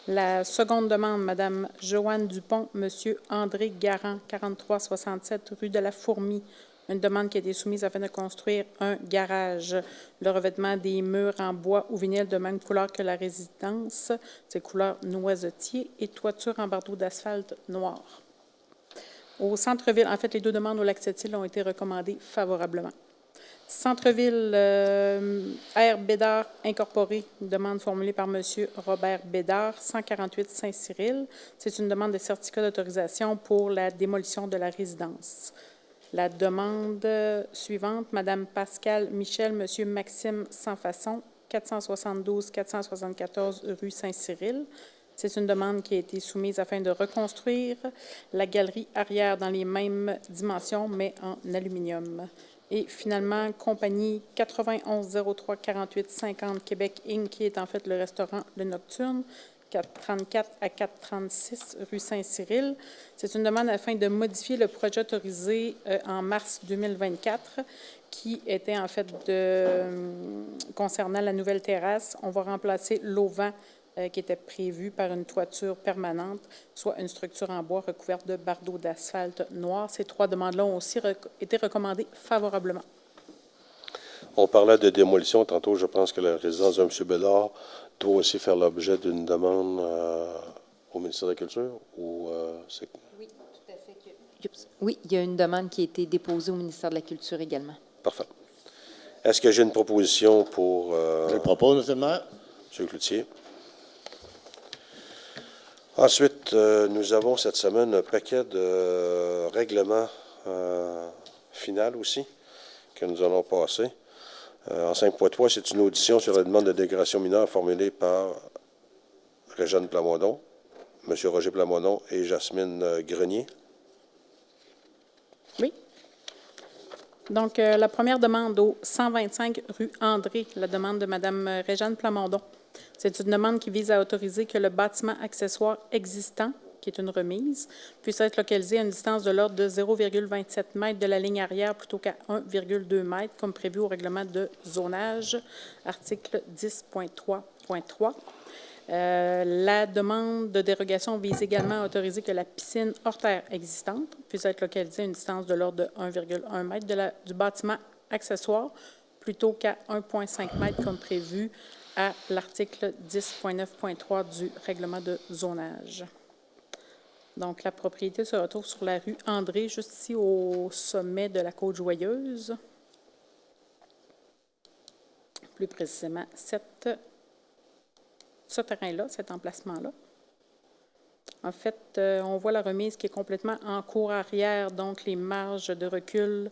La seconde demande, Mme Joanne Dupont, M. André Garand, 4367 rue de la Fourmie. Une demande qui a été soumise afin de construire un garage. Le revêtement des murs en bois ou vinyle de même couleur que la résidence, c'est couleur noisetier, et toiture en bardeau d'asphalte noir. Au centre-ville, en fait, les 2 demandes au Lac-Sept-Îles ont été recommandées favorablement. Centre-ville, R. Bédard Incorporé, une demande formulée par M. Robert Bédard, 148 Saint-Cyril. C'est une demande de certificat d'autorisation pour la démolition de la résidence. La demande suivante, Mme Pascale Michel, M. Maxime Sansfaçon, 472-474 rue Saint-Cyril. C'est une demande qui a été soumise afin de reconstruire la galerie arrière dans les mêmes dimensions, mais en aluminium. Et finalement, compagnie 9103-4850 Québec Inc., qui est en fait le restaurant Le Nocturne, 434 à 436 rue Saint-Cyril. C'est une demande afin de modifier le projet autorisé en mars 2024, qui était en fait concernant la nouvelle terrasse. On va remplacer l'auvent qui était prévu par une toiture permanente, soit une structure en bois recouverte de bardeaux d'asphalte noir. Ces 3 demandes-là ont aussi été recommandées favorablement. On parlait de démolition tantôt. Je pense que la résidence de M. Bédard doit aussi faire l'objet d'une demande au ministère de la Culture? Ou, oui, tout à fait. Oui, il y a une demande qui a été déposée au ministère de la Culture également. Parfait. Est-ce que j'ai une proposition pour... Je le propose, M. le maire. M. Cloutier. Ensuite, nous avons cette semaine un paquet de règlements final aussi que nous allons passer. En 5.3, c'est une audition sur la demande de délégation mineure formulée par Réjeanne Plamondon, M. Roger Plamondon et Jasmine Grenier. Oui. Donc, la première demande au 125 rue André, la demande de Mme Réjeanne Plamondon. C'est une demande qui vise à autoriser que le bâtiment accessoire existant, qui est une remise, puisse être localisé à une distance de l'ordre de 0,27 m de la ligne arrière plutôt qu'à 1,2 m, comme prévu au règlement de zonage, article 10.3.3. La demande de dérogation vise également à autoriser que la piscine hors terre existante puisse être localisée à une distance de l'ordre de 1,1 m du bâtiment accessoire plutôt qu'à 1,5 m comme prévu à l'article 10.9.3 du règlement de zonage. Donc, la propriété se retrouve sur la rue André, juste ici au sommet de la Côte-Joyeuse. Plus précisément, ce terrain-là, cet emplacement-là. En fait, on voit la remise qui est complètement en cour arrière, donc les marges de recul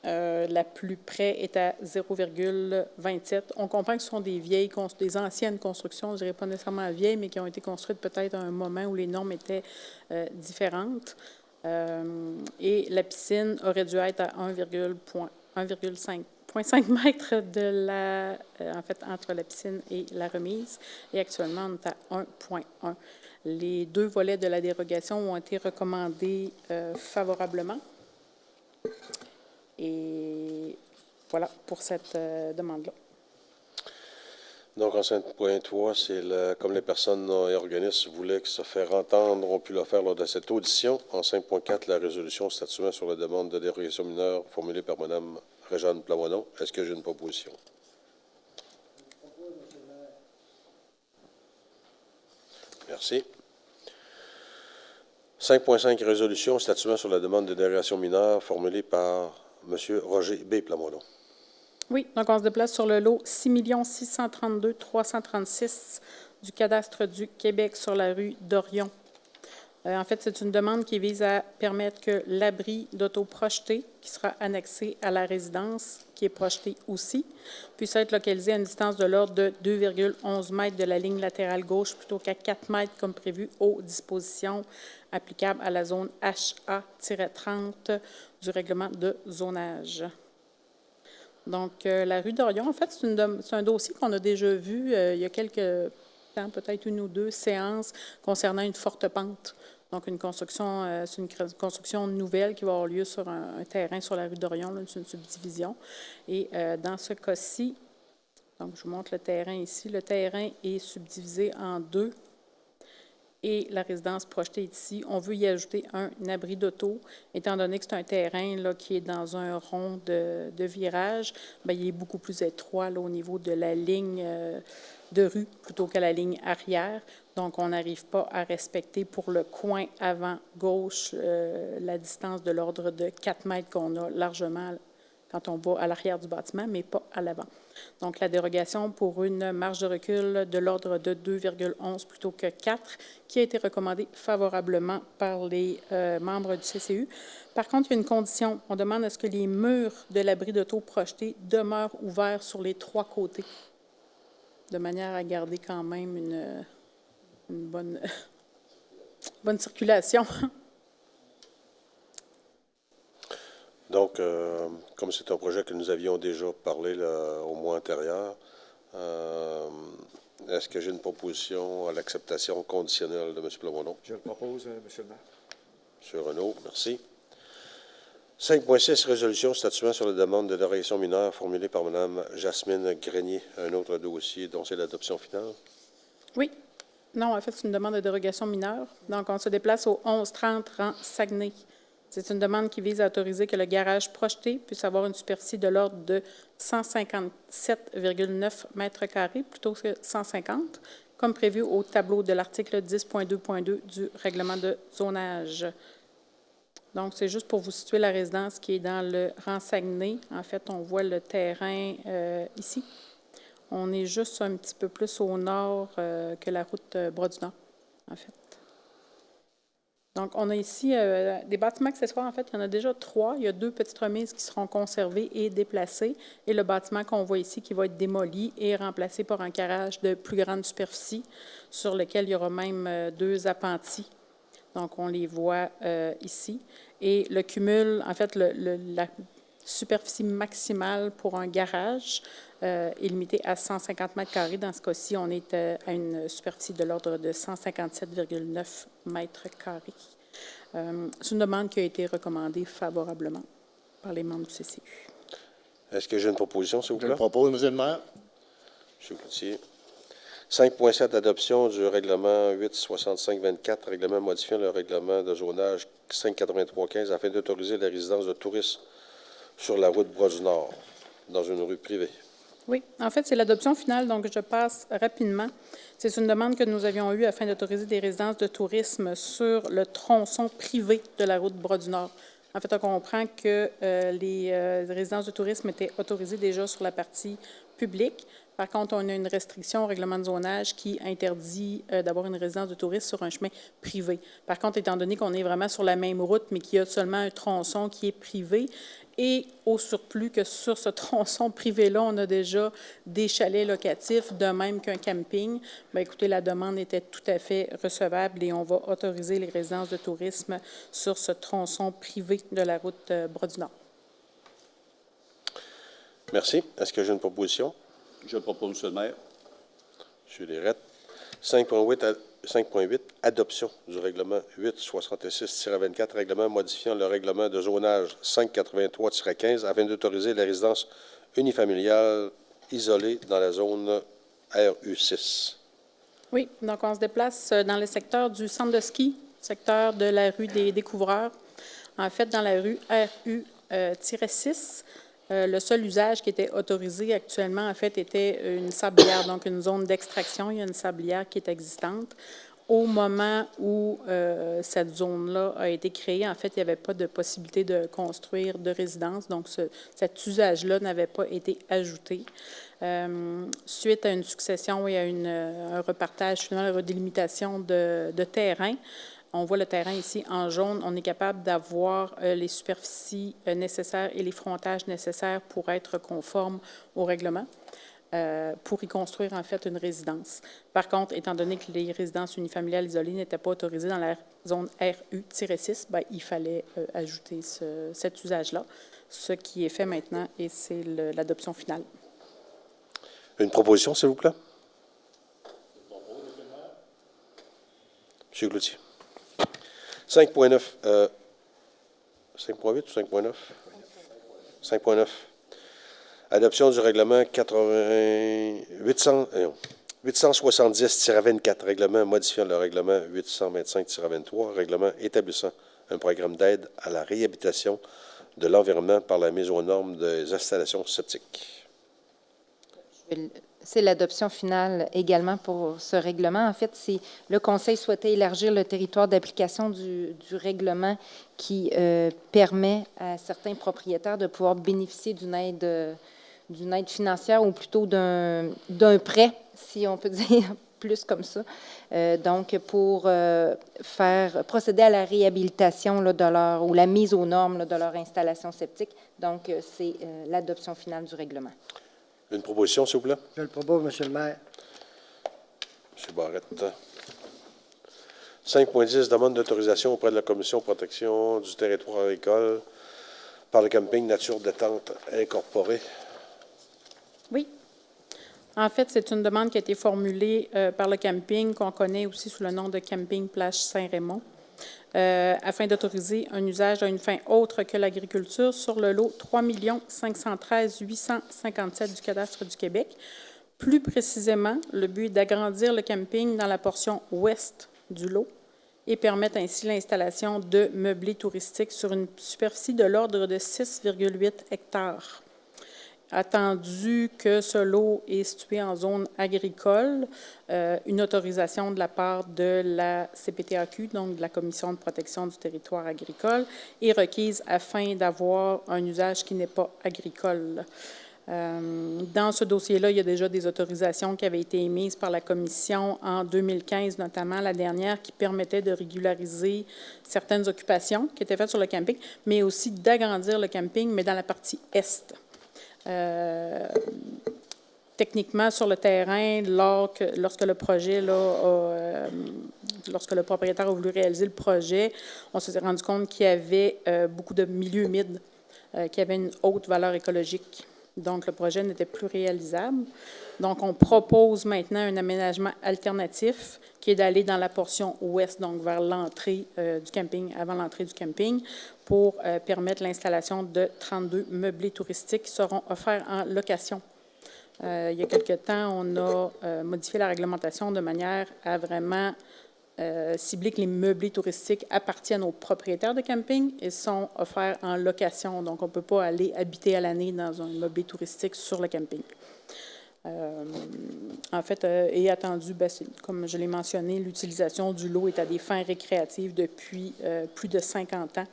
la plus près est à 0,27. On comprend que ce sont des des anciennes constructions, je ne dirais pas nécessairement vieilles, mais qui ont été construites peut-être à un moment où les normes étaient différentes. Et la piscine aurait dû être à 1,5 mètres en fait, entre la piscine et la remise. Et actuellement, on est à 1,1. Les deux volets de la dérogation ont été recommandés favorablement. Et voilà pour cette demande-là. Donc, en 5.3, c'est comme les personnes et organismes voulaient se faire entendre, ont pu le faire lors de cette audition. En 5.4, la résolution statuant sur la demande de dérogation mineure formulée par Mme Réjeanne Plamondon. Est-ce que j'ai une proposition? Merci. 5.5, résolution statuant sur la demande de dérogation mineure formulée par M. Roger B. Plamondon. Oui, donc on se déplace sur le lot 6 632 336 du cadastre du Québec sur la rue d'Orion. En fait, c'est une demande qui vise à permettre que l'abri d'autoprojeté, qui sera annexé à la résidence, qui est projeté aussi, puisse être localisé à une distance de l'ordre de 2,11 m de la ligne latérale gauche plutôt qu'à 4 m comme prévu aux dispositions applicables à la zone HA-30 du règlement de zonage. Donc, la rue d'Orion, en fait, c'est un dossier qu'on a déjà vu il y a quelques temps, peut-être une ou deux séances concernant une forte pente. Donc, une construction, c'est une construction nouvelle qui va avoir lieu sur un terrain sur la rue d'Orion, c'est une subdivision. Et dans ce cas-ci, donc je vous montre le terrain ici, le terrain est subdivisé en deux. Et la résidence projetée est ici. On veut y ajouter un abri d'auto. Étant donné que c'est un terrain là, qui est dans un rond de virage, bien, il est beaucoup plus étroit là, au niveau de la ligne de rue plutôt que la ligne arrière. Donc, on n'arrive pas à respecter pour le coin avant gauche la distance de l'ordre de 4 mètres qu'on a largement quand on va à l'arrière du bâtiment, mais pas à l'avant. Donc, la dérogation pour une marge de recul de l'ordre de 2,11 plutôt que 4, qui a été recommandée favorablement par les membres du CCU. Par contre, il y a une condition. On demande à ce que les murs de l'abri d'auto projeté demeurent ouverts sur les 3 côtés, de manière à garder quand même une bonne circulation. Donc, comme c'est un projet que nous avions déjà parlé au mois antérieur, est-ce que j'ai une proposition à l'acceptation conditionnelle de M. Plamondon? Je le propose, M. le maire. M. Renaud, merci. 5.6, résolution statuant sur la demande de dérogation mineure formulée par Mme Jasmine Grenier, un autre dossier dont c'est l'adoption finale. Oui. Non, en fait, c'est une demande de dérogation mineure. Donc, on se déplace au 1130 rang Saguenay. C'est une demande qui vise à autoriser que le garage projeté puisse avoir une superficie de l'ordre de 157,9 mètres carrés plutôt que 150, comme prévu au tableau de l'article 10.2.2 du règlement de zonage. Donc, c'est juste pour vous situer la résidence qui est dans le rang Saguenay. En fait, on voit le terrain ici. On est juste un petit peu plus au nord que la route Bras-du-Nord, en fait. Donc, on a ici des bâtiments accessoires. En fait, il y en a déjà 3. Il y a 2 petites remises qui seront conservées et déplacées. Et le bâtiment qu'on voit ici qui va être démoli et remplacé par un garage de plus grande superficie sur lequel il y aura même 2 appentis. Donc, on les voit ici. Et le cumul, en fait, la superficie maximale pour un garage est limitée à 150 mètres carrés. Dans ce cas-ci, on est à une superficie de l'ordre de 157,9 mètres carrés. C'est une demande qui a été recommandée favorablement par les membres du CCU. Est-ce que j'ai une proposition, s'il vous plaît? Je le propose, M. le maire. M. Cloutier. 5.7, adoption du règlement 865-24, règlement modifiant le règlement de zonage 583-15 afin d'autoriser la résidence de touristes sur la route Bras-du-Nord, dans une rue privée. Oui, en fait, c'est l'adoption finale, donc je passe rapidement. C'est une demande que nous avions eue afin d'autoriser des résidences de tourisme sur le tronçon privé de la route Bras-du-Nord. En fait, on comprend que les résidences de tourisme étaient autorisées déjà sur la partie publique. Par contre, on a une restriction au règlement de zonage qui interdit d'avoir une résidence de tourisme sur un chemin privé. Par contre, étant donné qu'on est vraiment sur la même route, mais qu'il y a seulement un tronçon qui est privé, et au surplus que sur ce tronçon privé-là, on a déjà des chalets locatifs, de même qu'un camping, bien, écoutez, la demande était tout à fait recevable et on va autoriser les résidences de tourisme sur ce tronçon privé de la route Bras-du-Nord. Merci. Est-ce que j'ai une proposition? Je le propose, M. le maire. M. Lérette. 5.8, adoption du règlement 866-24, règlement modifiant le règlement de zonage 583-15 afin d'autoriser la résidence unifamiliale isolée dans la zone RU6. Oui, donc on se déplace dans le secteur du centre de ski, secteur de la rue des Découvreurs. En fait, dans la rue RU-6, le seul usage qui était autorisé actuellement, en fait, était une sablière, donc une zone d'extraction. Il y a une sablière qui est existante. Au moment où cette zone-là a été créée, en fait, il n'y avait pas de possibilité de construire de résidence, donc cet usage-là n'avait pas été ajouté. Suite à une succession et à un repartage, finalement, une délimitation de terrain, on voit le terrain ici en jaune. On est capable d'avoir les superficies nécessaires et les frontages nécessaires pour être conforme au règlement, pour y construire en fait une résidence. Par contre, étant donné que les résidences unifamiliales isolées n'étaient pas autorisées dans la zone RU-6, bien, il fallait ajouter cet usage-là, ce qui est fait maintenant et c'est l'adoption finale. Une proposition, s'il vous plaît? M. Cloutier. 5.9, 5.8 ou 5.9? 5.9. Adoption du règlement 870-24, règlement modifiant le règlement 825-23, règlement établissant un programme d'aide à la réhabilitation de l'environnement par la mise aux normes des installations septiques. C'est l'adoption finale également pour ce règlement. En fait, le Conseil souhaitait élargir le territoire d'application du règlement qui permet à certains propriétaires de pouvoir bénéficier d'une aide financière ou plutôt d'un prêt, si on peut dire plus comme ça. Donc, pour procéder à la réhabilitation là, ou la mise aux normes là, de leur installation septique. Donc, c'est l'adoption finale du règlement. Une proposition, s'il vous plaît? Je le propose, M. le maire. M. Barrette. 5.10, demande d'autorisation auprès de la Commission de protection du territoire agricole par le camping Nature Détente Incorporé. Oui. En fait, c'est une demande qui a été formulée par le camping, qu'on connaît aussi sous le nom de Camping Plage Saint-Raymond, afin d'autoriser un usage à une fin autre que l'agriculture sur le lot 3 513 857 du cadastre du Québec. Plus précisément, le but est d'agrandir le camping dans la portion ouest du lot et permettre ainsi l'installation de meublés touristiques sur une superficie de l'ordre de 6,8 hectares. Attendu que ce lot est situé en zone agricole, une autorisation de la part de la CPTAQ, donc de la Commission de protection du territoire agricole, est requise afin d'avoir un usage qui n'est pas agricole. Dans ce dossier-là, il y a déjà des autorisations qui avaient été émises par la Commission en 2015, notamment la dernière, qui permettait de régulariser certaines occupations qui étaient faites sur le camping, mais aussi d'agrandir le camping, mais dans la partie est. Techniquement, sur le terrain, lorsque le projet, lorsque le propriétaire a voulu réaliser le projet, on s'est rendu compte qu'il y avait beaucoup de milieux humides qui avaient une haute valeur écologique. Donc, le projet n'était plus réalisable. Donc, on propose maintenant un aménagement alternatif qui est d'aller dans la portion ouest, donc vers l'entrée du camping, avant l'entrée du camping, pour permettre l'installation de 32 meublés touristiques qui seront offerts en location. Il y a quelque temps, on a modifié la réglementation de manière à vraiment cibler que les meublés touristiques appartiennent aux propriétaires de camping et sont offerts en location. Donc, on ne peut pas aller habiter à l'année dans un meublé touristique sur le camping. En fait, est attendu, comme je l'ai mentionné, l'utilisation du lot est à des fins récréatives depuis plus de 50 ans.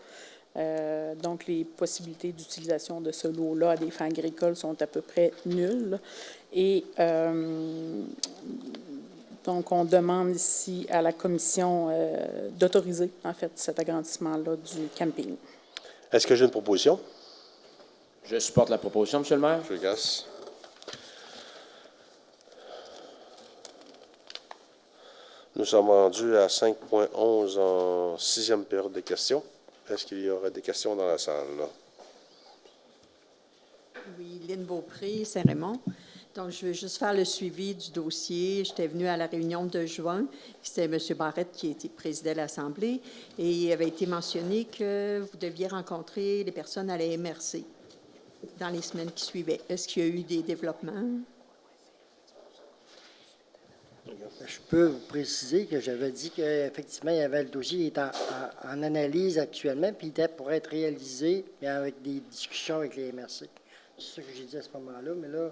Donc, les possibilités d'utilisation de ce lot-là à des fins agricoles sont à peu près nulles. Et donc, on demande ici à la Commission d'autoriser, en fait, cet agrandissement-là du camping. Est-ce que j'ai une proposition? Je supporte la proposition, M. le maire. M. Gasse. Nous sommes rendus à 5.11 en 6e période de questions. Est-ce qu'il y aurait des questions dans la salle? Là? Oui, Lynne Beaupré, Saint-Raymond. Donc, je veux juste faire le suivi du dossier. J'étais venue à la réunion de juin. C'était M. Barrette qui présidait l'Assemblée. Et il avait été mentionné que vous deviez rencontrer les personnes à la MRC dans les semaines qui suivaient. Est-ce qu'il y a eu des développements? Je peux vous préciser que j'avais dit qu'effectivement, il y avait le dossier qui est en analyse actuellement, puis il était pour être réalisé, mais avec des discussions avec les MRC. C'est ça que j'ai dit à ce moment-là, mais là,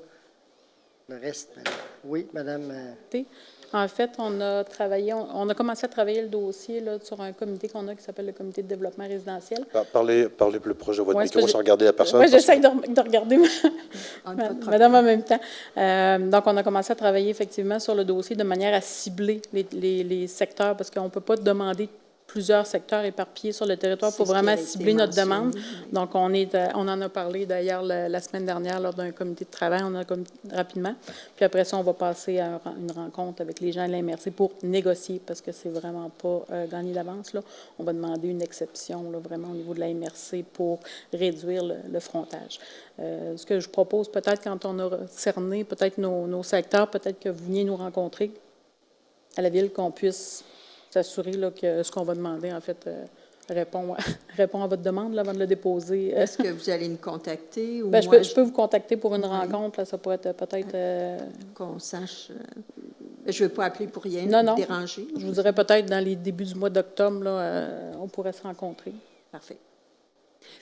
le reste, oui, Madame. En fait, on a commencé à travailler le dossier là, sur un comité qu'on a qui s'appelle le comité de développement résidentiel. Parlez plus proche de votre micro sans regarder la personne. Oui, j'essaie de regarder madame en même temps. Donc, on a commencé à travailler effectivement sur le dossier de manière à cibler les secteurs parce qu'on ne peut pas demander plusieurs secteurs éparpillés sur le territoire pour vraiment cibler notre demande. Donc, on en a parlé d'ailleurs la semaine dernière lors d'un comité de travail, on a rapidement. Puis après ça, on va passer à une rencontre avec les gens de la MRC pour négocier parce que c'est vraiment pas gagné d'avance. On va demander une exception là, vraiment au niveau de la MRC pour réduire le frontage. Ce que je propose peut-être quand on aura cerné peut-être nos secteurs, peut-être que vous veniez nous rencontrer à la ville, qu'on puisse s'assurer que ce qu'on va demander, en fait, répond à votre demande là, avant de le déposer. Est-ce que vous allez nous contacter? Ou je peux vous contacter pour une rencontre. Là, ça pourrait être peut-être... Qu'on sache... je ne veux pas appeler pour rien, déranger. Je vous dirais peut-être dans les débuts du mois d'octobre, on pourrait se rencontrer. Parfait.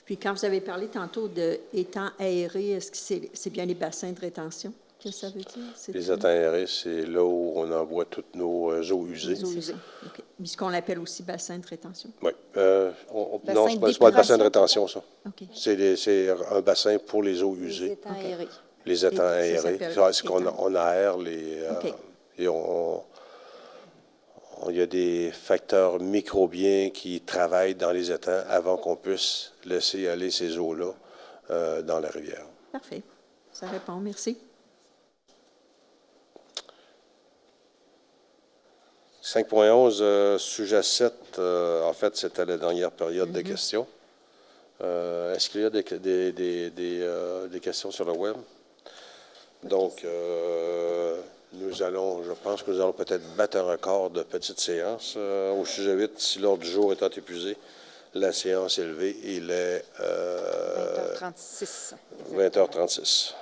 Puis quand vous avez parlé tantôt d'étangs aérés, est-ce que c'est bien les bassins de rétention? Qu'est-ce que ça veut dire? Les étangs aérés, c'est là où on envoie toutes nos eaux usées. Les eaux usées, OK. Mais ce qu'on appelle aussi bassin de rétention? Oui. Non, ce n'est pas un bassin de rétention, ça. Okay. C'est un bassin pour les eaux usées. Les étangs aérés. Les étangs aérés. C'est qu'on aère les... et il y a des facteurs microbiens qui travaillent dans les étangs avant qu'on puisse laisser aller ces eaux-là dans la rivière. Parfait. Ça répond. Merci. 5.11, sujet 7, en fait, c'était la dernière période de questions. Est-ce qu'il y a des questions sur le web? Donc, je pense que nous allons peut-être battre un record de petite séance. Au sujet 8, si l'ordre du jour étant épuisé, la séance est levée. Il est 20h36. 20h36.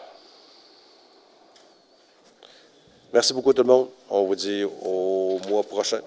Merci beaucoup tout le monde. On vous dit au mois prochain.